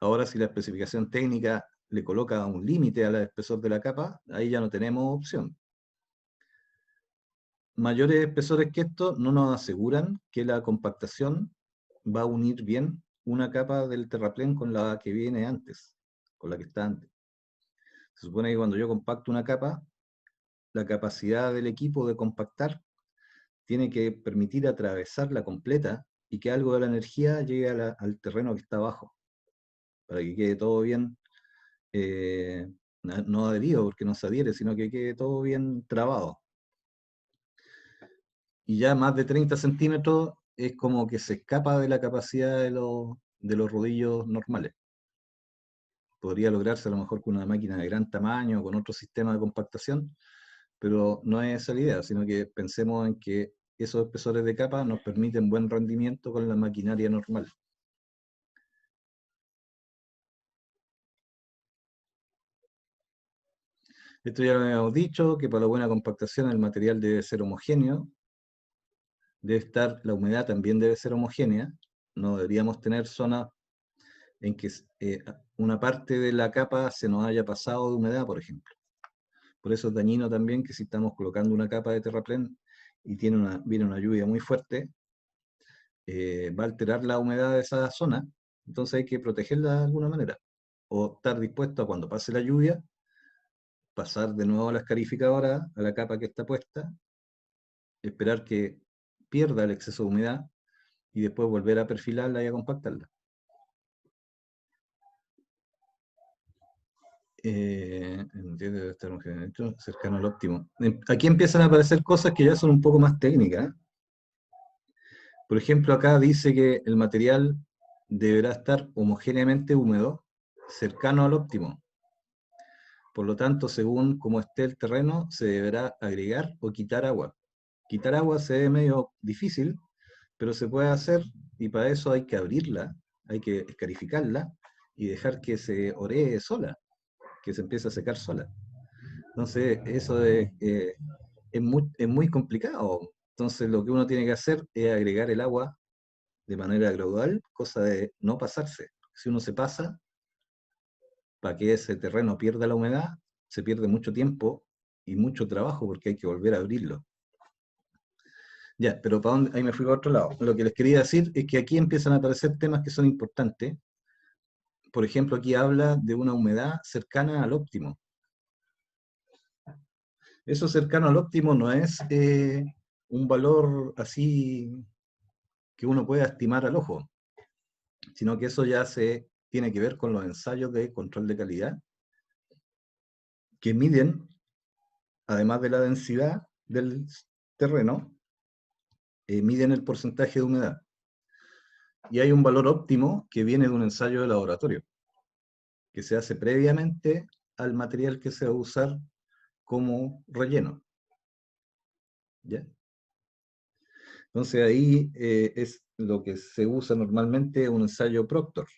Ahora, si la especificación técnica le coloca un límite al espesor de la capa, ahí ya no tenemos opción. Mayores espesores que esto no nos aseguran que la compactación va a unir bien una capa del terraplén con la que viene antes, con la que está antes. Se supone que cuando yo compacto una capa, la capacidad del equipo de compactar tiene que permitir atravesarla completa y que algo de la energía llegue al terreno que está abajo, para que quede todo bien, no adherido, porque no se adhiere, sino que quede todo bien trabado. Y ya más de 30 centímetros es como que se escapa de la capacidad de los rodillos normales. Podría lograrse a lo mejor con una máquina de gran tamaño, con otro sistema de compactación, pero no es esa la idea, sino que pensemos en que esos espesores de capa nos permiten buen rendimiento con la maquinaria normal. Esto ya lo habíamos dicho, que para la buena compactación el material debe ser homogéneo, la humedad también debe ser homogénea, no deberíamos tener zonas en que una parte de la capa se nos haya pasado de humedad, por ejemplo. Por eso es dañino también que si estamos colocando una capa de terraplén y viene una lluvia muy fuerte, va a alterar la humedad de esa zona, entonces hay que protegerla de alguna manera. O estar dispuesto a cuando pase la lluvia, pasar de nuevo a la escarificadora, a la capa que está puesta, esperar que pierda el exceso de humedad y después volver a perfilarla y a compactarla. Debe estar cercano al óptimo. Aquí empiezan a aparecer cosas que ya son un poco más técnicas. Por ejemplo, acá dice que el material deberá estar homogéneamente húmedo, cercano al óptimo. Por lo tanto, según cómo esté el terreno, se deberá agregar o quitar agua. Quitar agua se ve medio difícil, pero se puede hacer y para eso hay que abrirla, hay que escarificarla y dejar que se oree sola, que se empiece a secar sola. Entonces, eso es muy complicado. Entonces, lo que uno tiene que hacer es agregar el agua de manera gradual, cosa de no pasarse. Si uno se pasa, para que ese terreno pierda la humedad, se pierde mucho tiempo y mucho trabajo porque hay que volver a abrirlo. Ya, pero ¿para dónde? Ahí me fui para otro lado. Lo que les quería decir es que aquí empiezan a aparecer temas que son importantes. Por ejemplo, aquí habla de una humedad cercana al óptimo. Eso cercano al óptimo no es un valor así que uno pueda estimar al ojo, sino que eso ya tiene que ver con los ensayos de control de calidad que miden, además de la densidad del terreno, miden el porcentaje de humedad. Y hay un valor óptimo que viene de un ensayo de laboratorio, que se hace previamente al material que se va a usar como relleno. ¿Ya? Entonces ahí es lo que se usa normalmente, un ensayo Proctor.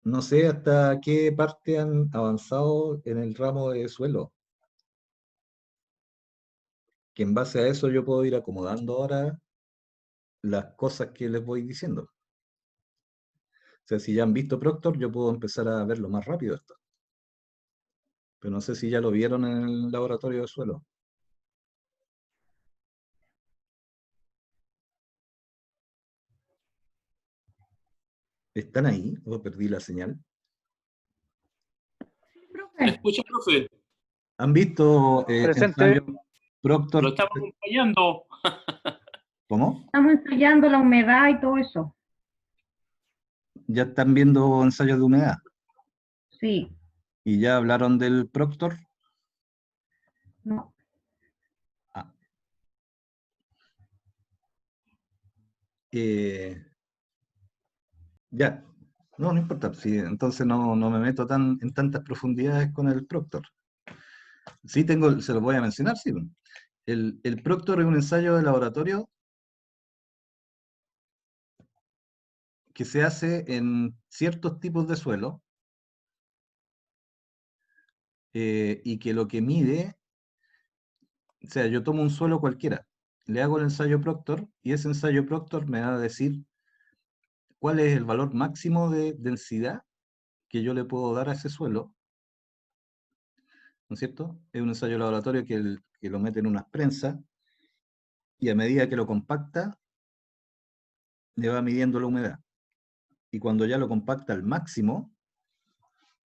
No sé hasta qué parte han avanzado en el ramo de suelo, que en base a eso yo puedo ir acomodando ahora las cosas que les voy diciendo. O sea, si ya han visto Proctor, yo puedo empezar a verlo más rápido esto. Pero no sé si ya lo vieron en el laboratorio de suelo. ¿Están ahí? ¿O perdí la señal? ¿Me escucha, profe? ¿Han visto Presente. ensayo Proctor? Lo estamos acompañando. ¿Cómo? Estamos ensayando la humedad y todo eso. ¿Ya están viendo ensayos de humedad? Sí, ¿Y ya hablaron del Proctor? no. Ah. Ya, no importa. Sí, entonces no me meto en tantas profundidades con el Proctor. Sí se lo voy a mencionar, sí. El Proctor es un ensayo de laboratorio que se hace en ciertos tipos de suelo y que lo que mide, o sea, yo tomo un suelo cualquiera, le hago el ensayo Proctor y ese ensayo Proctor me va a decir cuál es el valor máximo de densidad que yo le puedo dar a ese suelo, ¿no es cierto? Es un ensayo de laboratorio que lo mete en unas prensas, y a medida que lo compacta, le va midiendo la humedad. Y cuando ya lo compacta al máximo,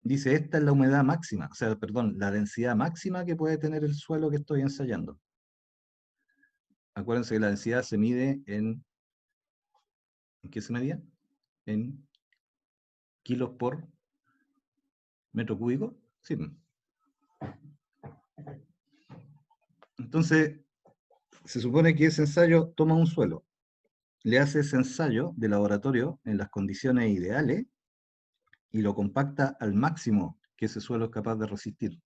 dice, esta es la humedad máxima, o sea, perdón, la densidad máxima que puede tener el suelo que estoy ensayando. Acuérdense que la densidad se mide ¿en qué se medía? En kilos por metro cúbico. Sí. Entonces, se supone que ese ensayo toma un suelo, le hace ese ensayo de laboratorio en las condiciones ideales y lo compacta al máximo que ese suelo es capaz de resistir.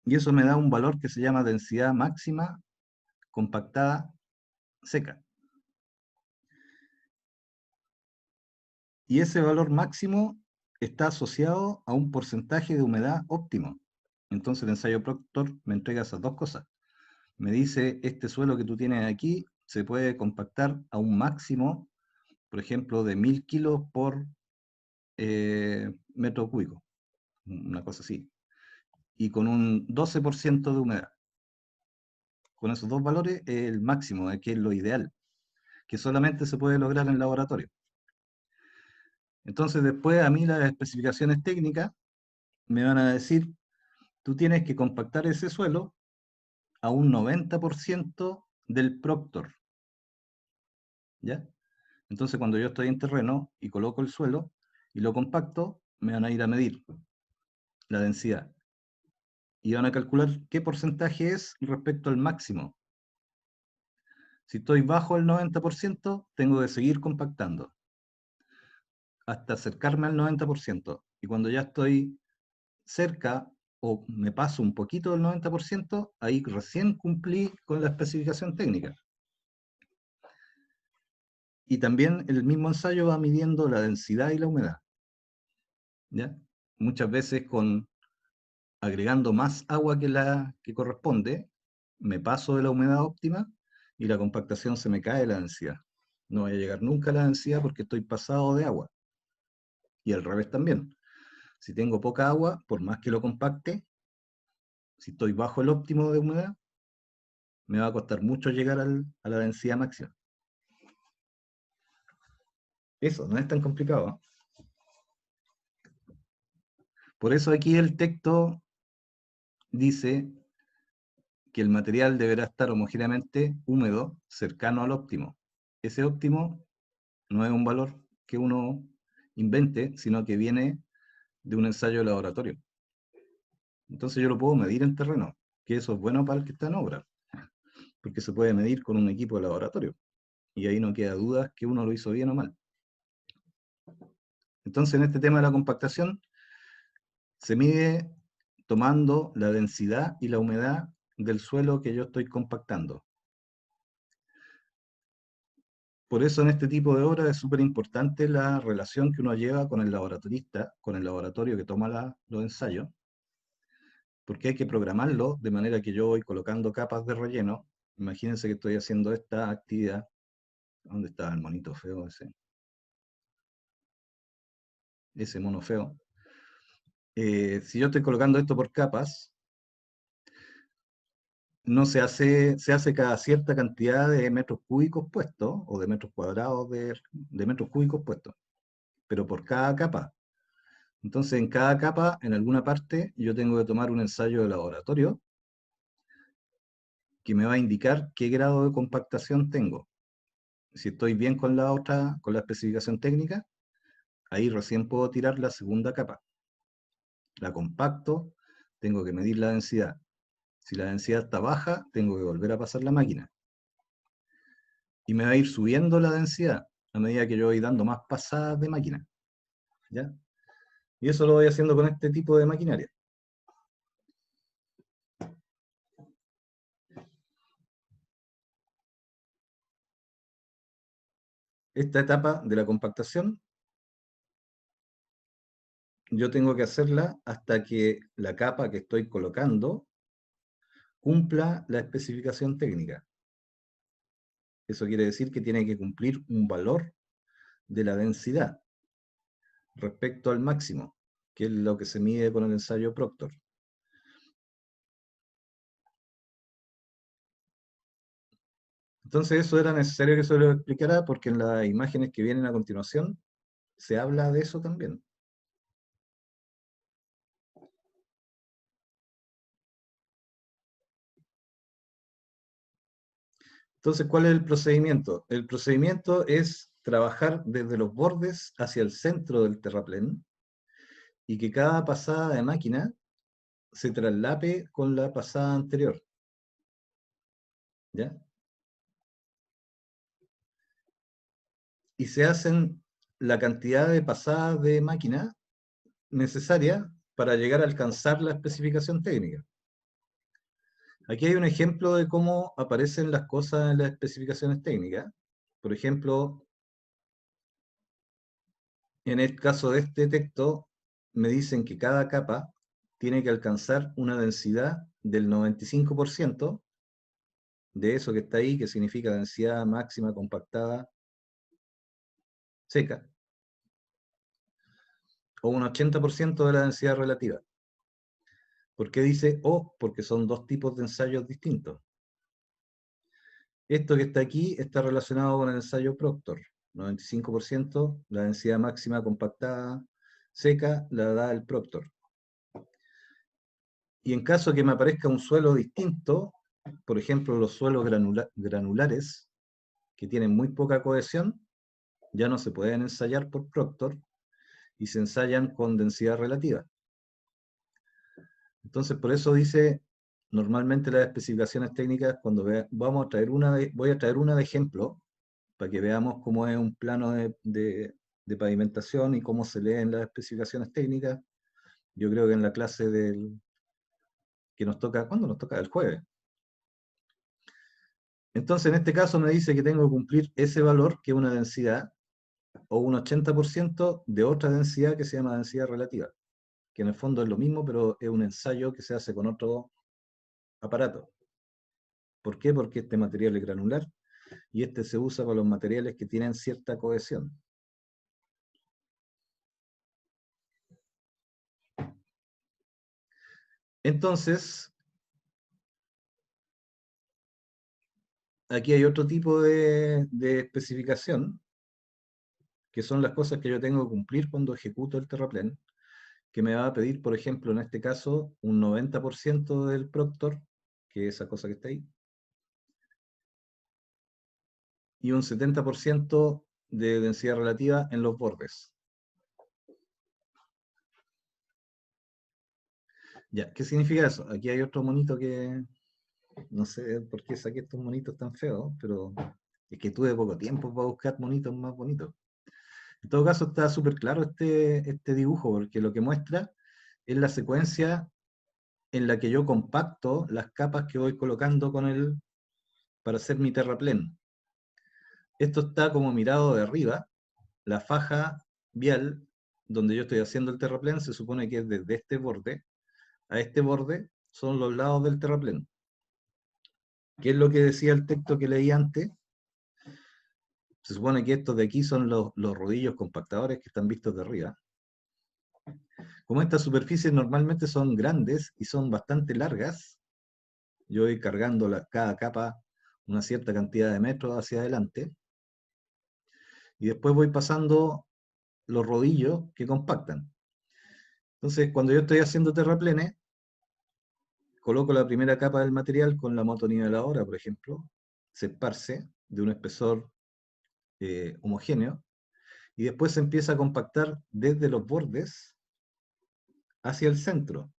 Y eso me da un valor que se llama densidad máxima compactada seca. Y ese valor máximo está asociado a un porcentaje de humedad óptimo. Entonces el ensayo Proctor me entrega esas dos cosas. Me dice, este suelo que tú tienes aquí se puede compactar a un máximo, por ejemplo, de 1000 kilos por metro cúbico, una cosa así, y con un 12% de humedad. Con esos dos valores es el máximo, que es lo ideal, que solamente se puede lograr en laboratorio. Entonces después a mí las especificaciones técnicas me van a decir, tú tienes que compactar ese suelo a un 90% del Proctor, ¿ya? Entonces cuando yo estoy en terreno y coloco el suelo y lo compacto, me van a ir a medir la densidad. Y van a calcular qué porcentaje es respecto al máximo. Si estoy bajo el 90%, tengo que seguir compactando hasta acercarme al 90%. Y cuando ya estoy cerca o me paso un poquito del 90%, ahí recién cumplí con la especificación técnica. Y también el mismo ensayo va midiendo la densidad y la humedad, ¿ya? Muchas veces agregando más agua que la que corresponde, me paso de la humedad óptima y la compactación se me cae la densidad. No voy a llegar nunca a la densidad porque estoy pasado de agua. Y al revés también. Si tengo poca agua, por más que lo compacte, si estoy bajo el óptimo de humedad, me va a costar mucho llegar a la densidad máxima. Eso, no es tan complicado, ¿eh? Por eso aquí el texto dice que el material deberá estar homogéneamente húmedo, cercano al óptimo. Ese óptimo no es un valor que uno invente, sino que viene de un ensayo de laboratorio. Entonces yo lo puedo medir en terreno, que eso es bueno para el que está en obra, porque se puede medir con un equipo de laboratorio, y ahí no queda duda que uno lo hizo bien o mal. Entonces en este tema de la compactación, se mide tomando la densidad y la humedad del suelo que yo estoy compactando. Por eso en este tipo de obras es súper importante la relación que uno lleva con el laboratorista, con el laboratorio que toma los ensayos, porque hay que programarlo de manera que yo voy colocando capas de relleno. Imagínense que estoy haciendo esta actividad. ¿Dónde está el monito feo ese? Ese mono feo. Si yo estoy colocando esto por capas, no se hace cada cierta cantidad de metros cúbicos puestos, o de metros cuadrados de metros cúbicos puestos, pero por cada capa. Entonces, en cada capa, en alguna parte, yo tengo que tomar un ensayo de laboratorio que me va a indicar qué grado de compactación tengo. Si estoy bien con la especificación técnica, ahí recién puedo tirar la segunda capa. La compacto, tengo que medir la densidad. Si la densidad está baja, tengo que volver a pasar la máquina. Y me va a ir subiendo la densidad a medida que yo voy dando más pasadas de máquina, ¿ya? Y eso lo voy haciendo con este tipo de maquinaria. Esta etapa de la compactación, yo tengo que hacerla hasta que la capa que estoy colocando cumpla la especificación técnica. Eso quiere decir que tiene que cumplir un valor de la densidad respecto al máximo, que es lo que se mide con el ensayo Proctor. Entonces eso era necesario que se lo explicara porque en las imágenes que vienen a continuación se habla de eso también. Entonces, ¿cuál es el procedimiento? El procedimiento es trabajar desde los bordes hacia el centro del terraplén y que cada pasada de máquina se traslape con la pasada anterior. ¿Ya? Y se hacen la cantidad de pasadas de máquina necesaria para llegar a alcanzar la especificación técnica. Aquí hay un ejemplo de cómo aparecen las cosas en las especificaciones técnicas. Por ejemplo, en el caso de este texto, me dicen que cada capa tiene que alcanzar una densidad del 95% de eso que está ahí, que significa densidad máxima compactada seca, o un 80% de la densidad relativa. ¿Por qué dice O? Porque son dos tipos de ensayos distintos. Esto que está aquí está relacionado con el ensayo Proctor. 95%, la densidad máxima compactada seca la da el Proctor. Y en caso que me aparezca un suelo distinto, por ejemplo los suelos granulares, que tienen muy poca cohesión, ya no se pueden ensayar por Proctor y se ensayan con densidad relativa. Entonces por eso dice, normalmente las especificaciones técnicas, cuando voy a traer una de ejemplo, para que veamos cómo es un plano de pavimentación y cómo se leen las especificaciones técnicas. Yo creo que en la clase que nos toca, ¿cuándo nos toca? El jueves. Entonces, en este caso me dice que tengo que cumplir ese valor, que es una densidad, o un 80% de otra densidad que se llama densidad relativa, que en el fondo es lo mismo, pero es un ensayo que se hace con otro aparato. ¿Por qué? Porque este material es granular, y este se usa para los materiales que tienen cierta cohesión. Entonces, aquí hay otro tipo de especificación, que son las cosas que yo tengo que cumplir cuando ejecuto el terraplén, que me va a pedir, por ejemplo, en este caso, un 90% del Proctor, que es esa cosa que está ahí, y un 70% de densidad relativa en los bordes. Ya, ¿qué significa eso? Aquí hay otro monito que, no sé por qué saqué estos monitos tan feos, pero es que tuve poco tiempo para buscar monitos más bonitos. En todo caso está súper claro este dibujo, porque lo que muestra es la secuencia en la que yo compacto las capas que voy colocando para hacer mi terraplén. Esto está como mirado de arriba. La faja vial donde yo estoy haciendo el terraplén se supone que es desde este borde a este borde, son los lados del terraplén. ¿Qué es lo que decía el texto que leí antes? Se supone que estos de aquí son los rodillos compactadores que están vistos de arriba. Como estas superficies normalmente son grandes y son bastante largas, yo voy cargando cada capa una cierta cantidad de metros hacia adelante, y después voy pasando los rodillos que compactan. Entonces, cuando yo estoy haciendo terraplenes, coloco la primera capa del material con la motoniveladora, por ejemplo, se esparce de un espesor homogéneo, y después se empieza a compactar desde los bordes hacia el centro.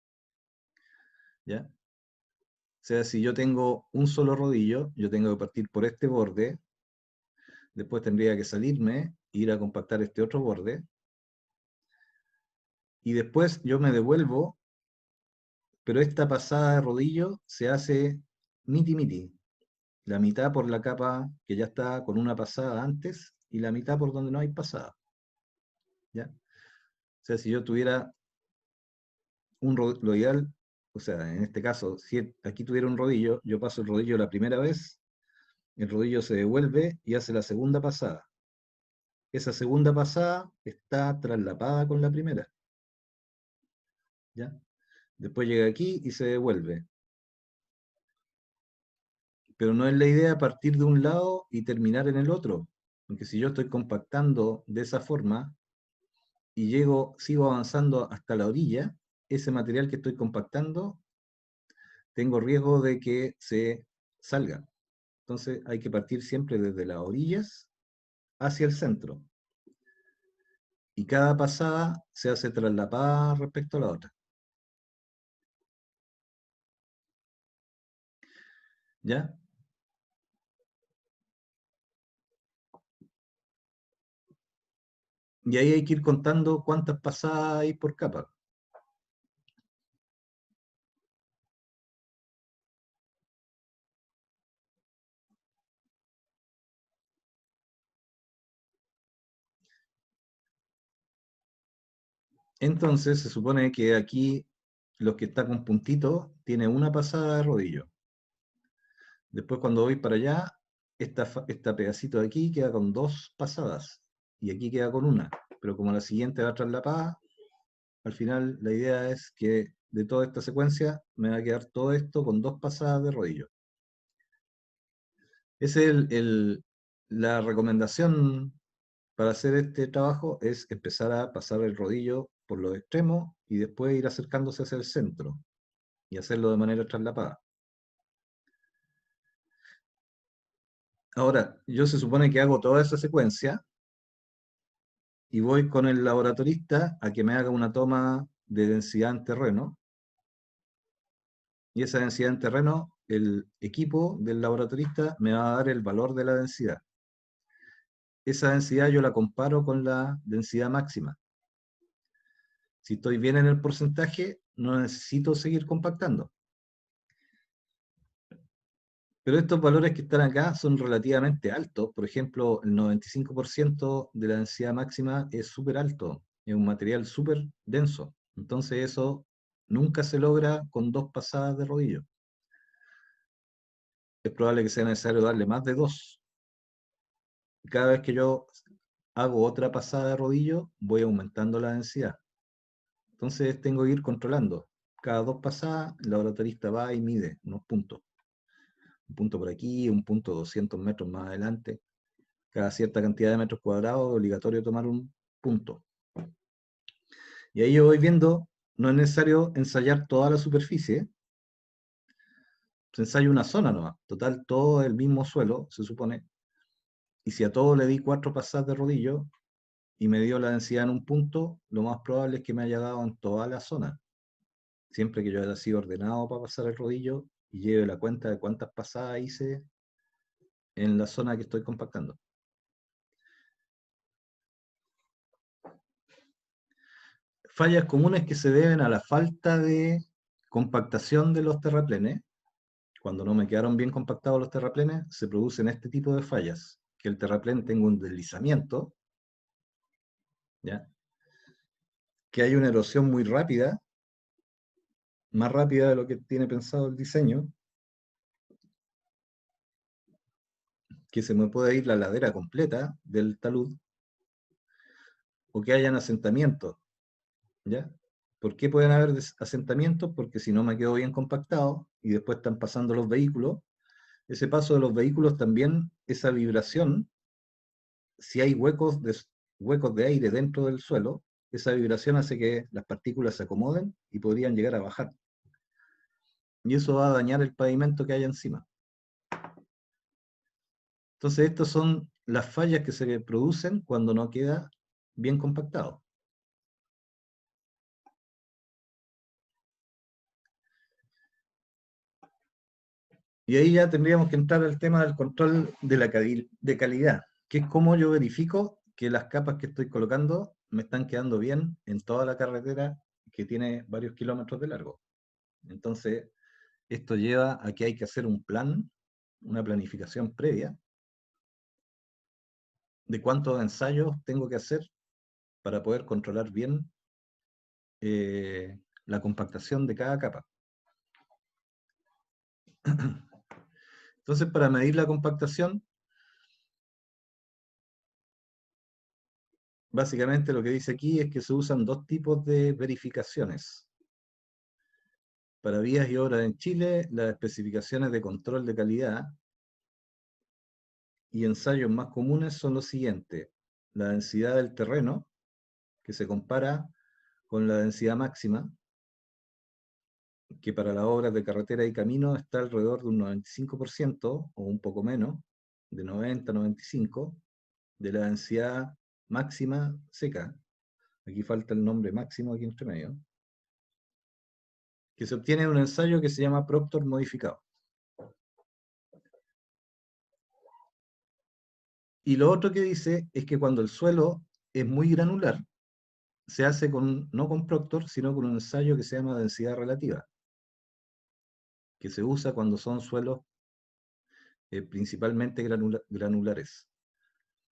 ¿Ya? O sea, si yo tengo un solo rodillo, yo tengo que partir por este borde, después tendría que salirme, ir a compactar este otro borde, y después yo me devuelvo, pero esta pasada de rodillo se hace miti-miti, la mitad por la capa que ya está con una pasada antes, y la mitad por donde no hay pasada. ¿Ya? O sea, si yo tuviera lo ideal, o sea, en este caso, si aquí tuviera un rodillo, yo paso el rodillo la primera vez, el rodillo se devuelve y hace la segunda pasada. esa segunda pasada está traslapada con la primera. ¿Ya? Después llega aquí y se devuelve. Pero no es la idea partir de un lado y terminar en el otro. Porque si yo estoy compactando de esa forma y sigo avanzando hasta la orilla, ese material que estoy compactando, tengo riesgo de que se salga. Entonces hay que partir siempre desde las orillas hacia el centro. Y cada pasada se hace traslapada respecto a la otra. ¿Ya? Y ahí hay que ir contando cuántas pasadas hay por capa. Entonces se supone que aquí los que está con puntitos tiene una pasada de rodillo. Después cuando voy para allá, esta pedacito de aquí queda con 2 pasadas. Y aquí queda con una. Pero como la siguiente va traslapada, al final la idea es que de toda esta secuencia me va a quedar todo esto con 2 pasadas de rodillo. Esa es la recomendación para hacer este trabajo, es empezar a pasar el rodillo por los extremos y después ir acercándose hacia el centro y hacerlo de manera traslapada. Ahora, yo se supone que hago toda esa secuencia y voy con el laboratorista a que me haga una toma de densidad en terreno. Y esa densidad en terreno, el equipo del laboratorista me va a dar el valor de la densidad. Esa densidad yo la comparo con la densidad máxima. Si estoy bien en el porcentaje, no necesito seguir compactando. Pero estos valores que están acá son relativamente altos. Por ejemplo, el 95% de la densidad máxima es súper alto. Es un material súper denso. Entonces eso nunca se logra con 2 pasadas de rodillo. Es probable que sea necesario darle más de 2. Cada vez que yo hago otra pasada de rodillo, voy aumentando la densidad. Entonces tengo que ir controlando. Cada 2 pasadas, el laboratorista va y mide unos puntos. Un punto por aquí, un punto 200 metros más adelante. Cada cierta cantidad de metros cuadrados es obligatorio tomar un punto. Y ahí yo voy viendo, no es necesario ensayar toda la superficie, se ensaya una zona nomás. Total, todo el mismo suelo, se supone. Y si a todo le di 4 pasadas de rodillo y me dio la densidad en un punto, lo más probable es que me haya dado en toda la zona. Siempre que yo haya sido ordenado para pasar el rodillo y lleve la cuenta de cuántas pasadas hice en la zona que estoy compactando. Fallas comunes que se deben a la falta de compactación de los terraplenes. Cuando no me quedaron bien compactados los terraplenes, se producen este tipo de fallas. Que el terraplén tenga un deslizamiento, ¿ya? Que hay una erosión muy rápida, más rápida de lo que tiene pensado el diseño, que se me puede ir la ladera completa del talud, o que hayan asentamientos, ¿ya? ¿Por qué pueden haber asentamientos? Porque si no me quedo bien compactado y después están pasando los vehículos, ese paso de los vehículos también, esa vibración, si hay huecos de aire dentro del suelo, esa vibración hace que las partículas se acomoden y podrían llegar a bajar. Y eso va a dañar el pavimento que hay encima. Entonces, estas son las fallas que se producen cuando no queda bien compactado. Y ahí ya tendríamos que entrar al tema del control de calidad, que es cómo yo verifico que las capas que estoy colocando me están quedando bien en toda la carretera que tiene varios kilómetros de largo. Entonces, esto lleva a que hay que hacer un plan, una planificación previa de cuántos ensayos tengo que hacer para poder controlar bien la compactación de cada capa. Entonces, para medir la compactación, básicamente lo que dice aquí es que se usan dos tipos de verificaciones. Para vías y obras en Chile, las especificaciones de control de calidad y ensayos más comunes son los siguientes. La densidad del terreno, que se compara con la densidad máxima, que para las obras de carretera y camino está alrededor de un 95% o un poco menos, de 90 a 95%, de la densidad máxima seca. Aquí falta el nombre máximo aquí entre medio, que se obtiene en un ensayo que se llama Proctor modificado. Y lo otro que dice es que cuando el suelo es muy granular, se hace no con Proctor, sino con un ensayo que se llama densidad relativa, que se usa cuando son suelos principalmente granulares,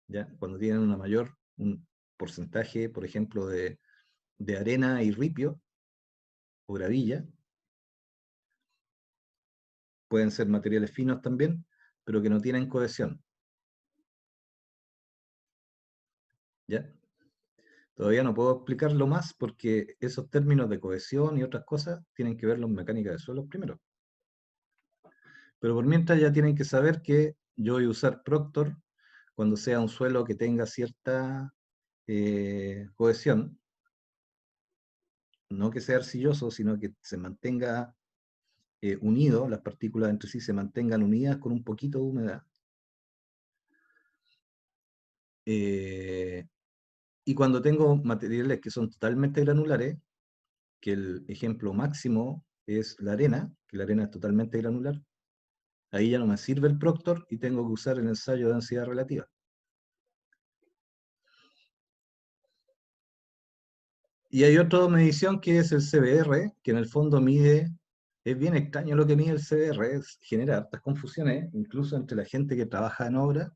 ¿ya? Cuando tienen un porcentaje, por ejemplo, de arena y ripio o gravilla, pueden ser materiales finos también, pero que no tienen cohesión. ¿Ya? Todavía no puedo explicarlo más porque esos términos de cohesión y otras cosas tienen que verlo en mecánica de suelos primero. Pero por mientras ya tienen que saber que yo voy a usar Proctor cuando sea un suelo que tenga cierta cohesión, no que sea arcilloso, sino que se mantenga unido, las partículas entre sí se mantengan unidas con un poquito de humedad. Y cuando tengo materiales que son totalmente granulares, que el ejemplo máximo es la arena, que la arena es totalmente granular, ahí ya no me sirve el Proctor y tengo que usar el ensayo de densidad relativa. Y hay otra medición que es el CBR, que en el fondo mide, es bien extraño lo que mide el CBR, genera hartas confusiones, incluso entre la gente que trabaja en obra,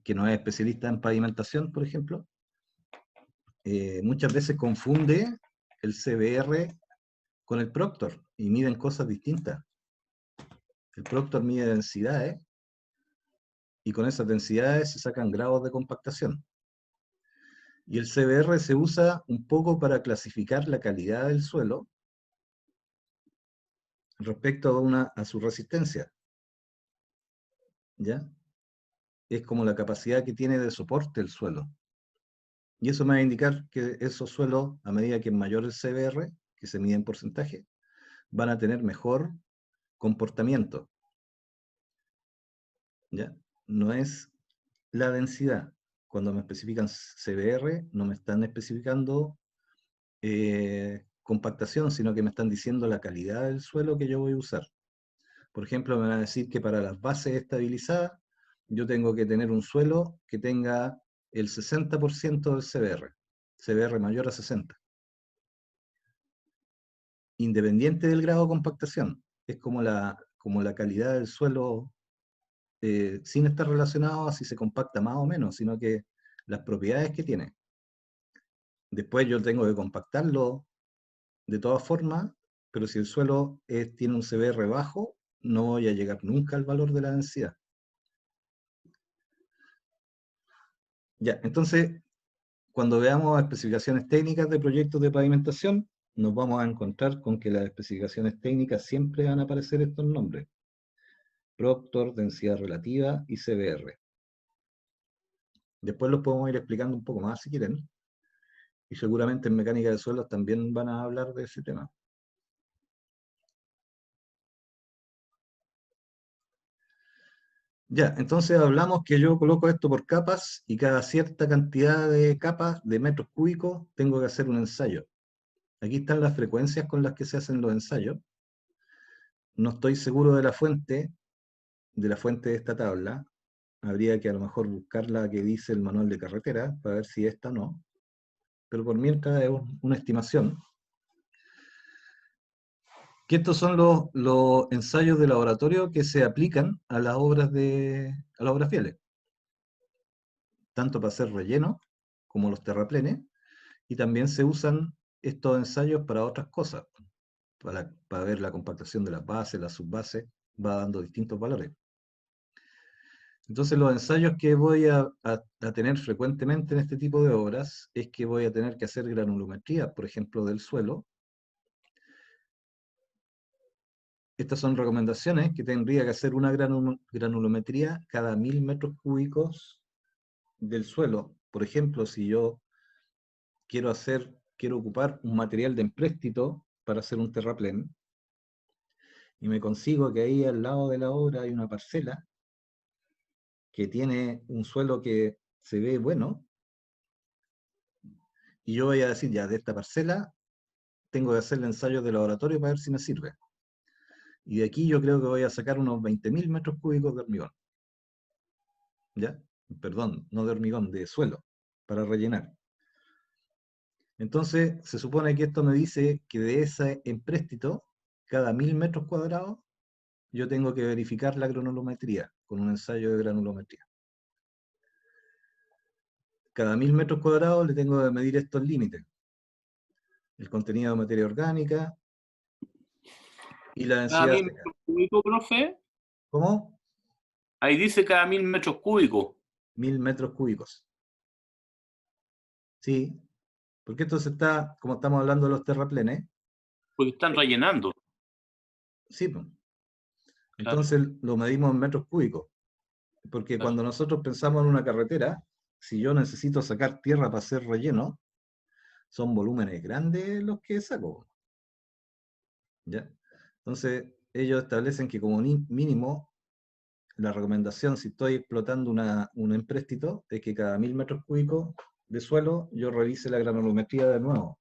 que no es especialista en pavimentación, por ejemplo. Muchas veces confunde el CBR con el Proctor y miden cosas distintas. El Proctor mide densidades y con esas densidades se sacan grados de compactación. Y el CBR se usa un poco para clasificar la calidad del suelo respecto a su resistencia. ¿Ya? Es como la capacidad que tiene de soporte el suelo. Y eso me va a indicar que esos suelos, a medida que es mayor el CBR, que se mide en porcentaje, van a tener mejor comportamiento. ¿Ya? No es la densidad. Cuando me especifican CBR, no me están especificando compactación, sino que me están diciendo la calidad del suelo que yo voy a usar. Por ejemplo, me van a decir que para las bases estabilizadas, yo tengo que tener un suelo que tenga el 60% del CBR, CBR mayor a 60. Independiente del grado de compactación, es como la calidad del suelo, sin estar relacionado a si se compacta más o menos, sino que las propiedades que tiene. Después yo tengo que compactarlo de todas formas, pero si el suelo tiene un CBR bajo, no voy a llegar nunca al valor de la densidad. Ya, entonces, cuando veamos especificaciones técnicas de proyectos de pavimentación, nos vamos a encontrar con que las especificaciones técnicas siempre van a aparecer estos nombres: Proctor, densidad relativa y CBR. Después los podemos ir explicando un poco más si quieren, y seguramente en mecánica de suelos también van a hablar de ese tema. Ya, entonces hablamos que yo coloco esto por capas y cada cierta cantidad de capas de metros cúbicos tengo que hacer un ensayo. Aquí están las frecuencias con las que se hacen los ensayos. No estoy seguro de la fuente de esta tabla. Habría que a lo mejor buscar la que dice el manual de carretera para ver si esta o no. Pero por mientras es una estimación. Que estos son los ensayos de laboratorio que se aplican a las obras fieles. Tanto para hacer relleno como los terraplenes. Y también se usan estos ensayos para otras cosas. Para ver la compactación de las bases, las subbases, va dando distintos valores. Entonces los ensayos que voy a tener frecuentemente en este tipo de obras es que voy a tener que hacer granulometría, por ejemplo, del suelo. Estas son recomendaciones que tendría que hacer una granulometría cada 1000 metros cúbicos del suelo. Por ejemplo, si yo quiero ocupar un material de empréstito para hacer un terraplén, y me consigo que ahí al lado de la obra hay una parcela que tiene un suelo que se ve bueno, y yo voy a decir, ya, de esta parcela tengo que hacer el ensayo de laboratorio para ver si me sirve. Y de aquí yo creo que voy a sacar unos 20.000 metros cúbicos de hormigón. ¿Ya? Perdón, no de hormigón, de suelo, para rellenar. Entonces, se supone que esto me dice que de ese empréstito, cada 1000 metros cuadrados, yo tengo que verificar la granulometría, con un ensayo de granulometría. Cada 1000 metros cuadrados le tengo que medir estos límites. El contenido de materia orgánica y la Cada densidad 1000 seca. metros cúbicos, profe. ¿Cómo? Ahí dice cada 1000 metros cúbicos. 1000 metros cúbicos. Sí, porque esto se está, como estamos hablando de los terraplenes. Porque están rellenando. Sí, pues. Claro. Entonces lo medimos en metros cúbicos. Porque Claro. cuando nosotros pensamos en una carretera, si yo necesito sacar tierra para hacer relleno, son volúmenes grandes los que saco. ¿Ya? Entonces, ellos establecen que como mínimo, la recomendación, si estoy explotando un empréstito, es que cada 1000 metros cúbicos de suelo yo revise la granulometría de nuevo.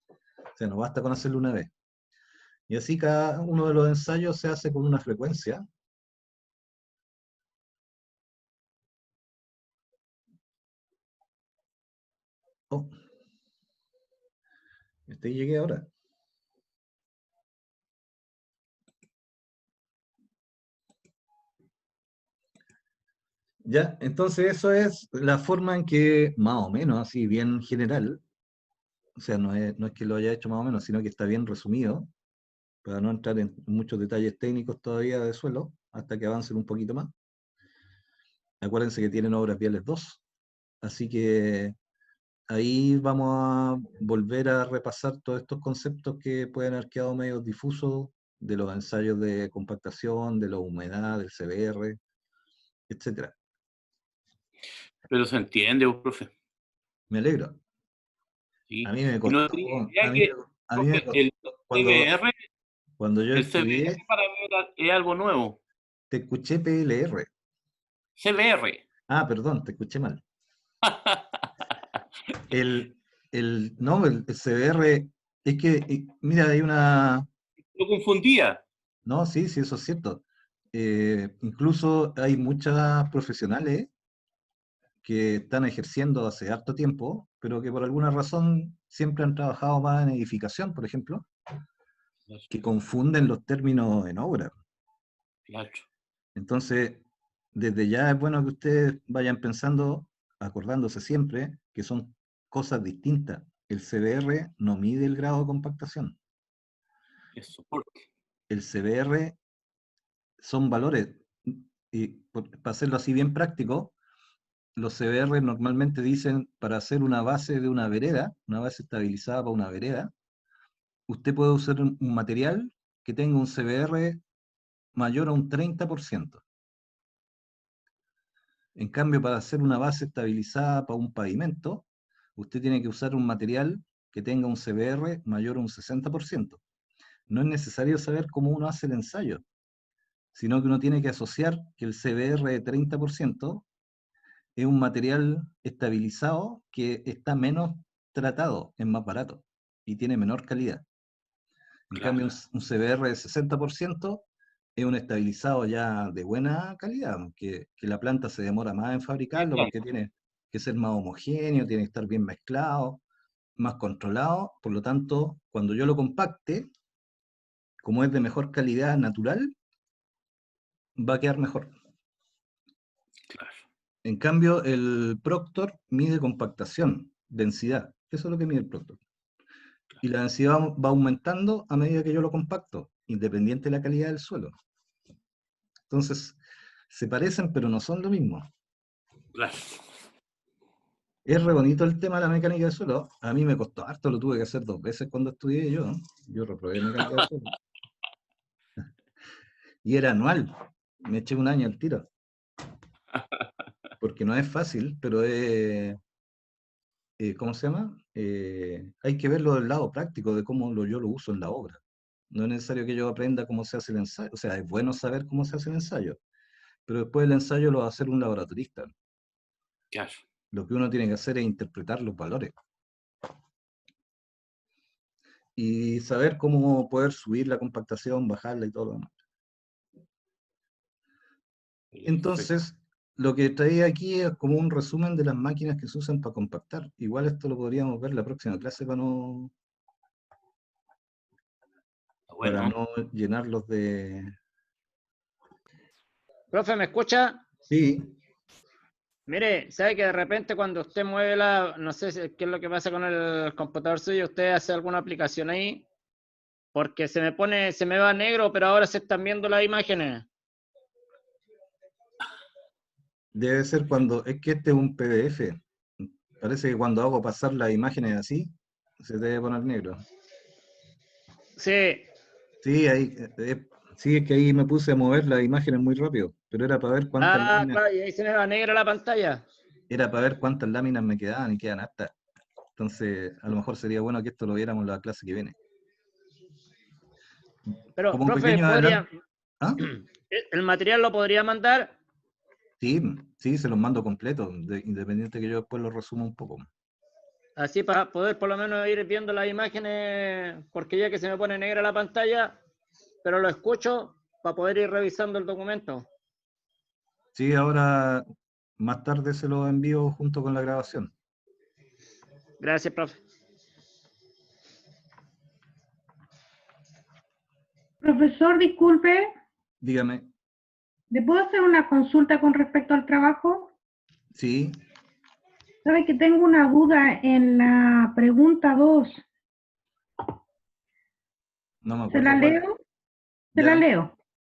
O sea, no basta con hacerlo una vez. Y así cada uno de los ensayos se hace con una frecuencia. Oh, llegué ahora. Ya, entonces eso es la forma en que, más o menos, así bien general, o sea, no es que lo haya hecho más o menos, sino que está bien resumido, para no entrar en muchos detalles técnicos todavía de suelo, hasta que avancen un poquito más. Acuérdense que tienen obras viales 2, así que ahí vamos a volver a repasar todos estos conceptos que pueden haber quedado medio difusos, de los ensayos de compactación, de la humedad, del CBR, etcétera. Pero se entiende, profe. Me alegro. Sí. A mí me Y no costó, tenía idea que, a mí me profe, el costó, CBR, cuando yo el CBR estudié, para mí es algo nuevo. te escuché PLR. CBR. Ah, perdón, te escuché mal. El, no, el CBR, es que, mira, hay una, Lo confundía. no, sí, sí, eso es cierto. Incluso hay muchas profesionales que están ejerciendo hace harto tiempo, pero que por alguna razón siempre han trabajado más en edificación, por ejemplo, que confunden los términos en obra. Claro. Entonces, desde ya es bueno que ustedes vayan pensando, acordándose siempre, que son cosas distintas. El CBR no mide el grado de compactación. Es soporte. El CBR son valores, y para hacerlo así bien práctico, los CBR normalmente dicen, para hacer una base de una vereda, una base estabilizada para una vereda, usted puede usar un material que tenga un CBR mayor a un 30%. En cambio, para hacer una base estabilizada para un pavimento, usted tiene que usar un material que tenga un CBR mayor a un 60%. No es necesario saber cómo uno hace el ensayo, sino que uno tiene que asociar que el CBR de 30% es un material estabilizado que está menos tratado, es más barato y tiene menor calidad. En Claro. cambio, un CBR de 60% es un estabilizado ya de buena calidad, que la planta se demora más en fabricarlo porque tiene que ser más homogéneo, tiene que estar bien mezclado, más controlado. Por lo tanto, cuando yo lo compacte, como es de mejor calidad natural, va a quedar mejor. Claro. En cambio, el Proctor mide compactación, densidad. Eso es lo que mide el Proctor. Y la densidad va aumentando a medida que yo lo compacto, independiente de la calidad del suelo. Entonces, se parecen, pero no son lo mismo. Claro. Es re bonito el tema de la mecánica de suelo. A mí me costó harto, lo tuve que hacer 2 veces cuando estudié yo. Yo reprobé mecánica de suelo. Y era anual. Me eché un año al tiro. Porque no es fácil, pero es, ¿cómo se llama? Hay que verlo del lado práctico, de cómo yo lo uso en la obra. No es necesario que yo aprenda cómo se hace el ensayo. O sea, es bueno saber cómo se hace el ensayo, pero después el ensayo lo va a hacer un laboratorista. Claro. Lo que uno tiene que hacer es interpretar los valores. Y saber cómo poder subir la compactación, bajarla y todo lo demás. Entonces, lo que traía aquí es como un resumen de las máquinas que se usan para compactar. Igual esto lo podríamos ver en la próxima clase para no Bueno, llenarlos de... Profe, ¿me escucha? Sí, Mire, sabe que de repente cuando usted mueve no sé qué es lo que pasa con el computador suyo, usted hace alguna aplicación ahí, porque se me va negro, pero ahora se están viendo las imágenes. debe ser cuando... Es que este es un PDF. Parece que cuando hago pasar las imágenes así, se debe poner negro. Sí, Sí, ahí, sí, es que ahí me puse a mover las imágenes muy rápido, pero era para ver cuántas láminas, claro, y ahí se me va negra la pantalla. era para ver cuántas láminas me quedaban y quedan hartas. Entonces, a lo mejor sería bueno que esto lo viéramos en la clase que viene. Pero, Como un profe, pequeño adelanto. ¿Ah? ¿el material lo podría mandar? Sí, sí, se los mando completos, independiente que yo después los resuma un poco. Así para poder por lo menos ir viendo las imágenes, porque ya que se me pone negra la pantalla, pero lo escucho para poder ir revisando el documento. Sí, ahora más tarde se los envío junto con la grabación. Gracias, profe. Profesor, disculpe, Dígame, ¿le puedo hacer una consulta con respecto al trabajo? sí, Sabe que tengo una duda en la pregunta 2. no me ¿Se la acuerdo cuál. leo? Se Ya, la leo.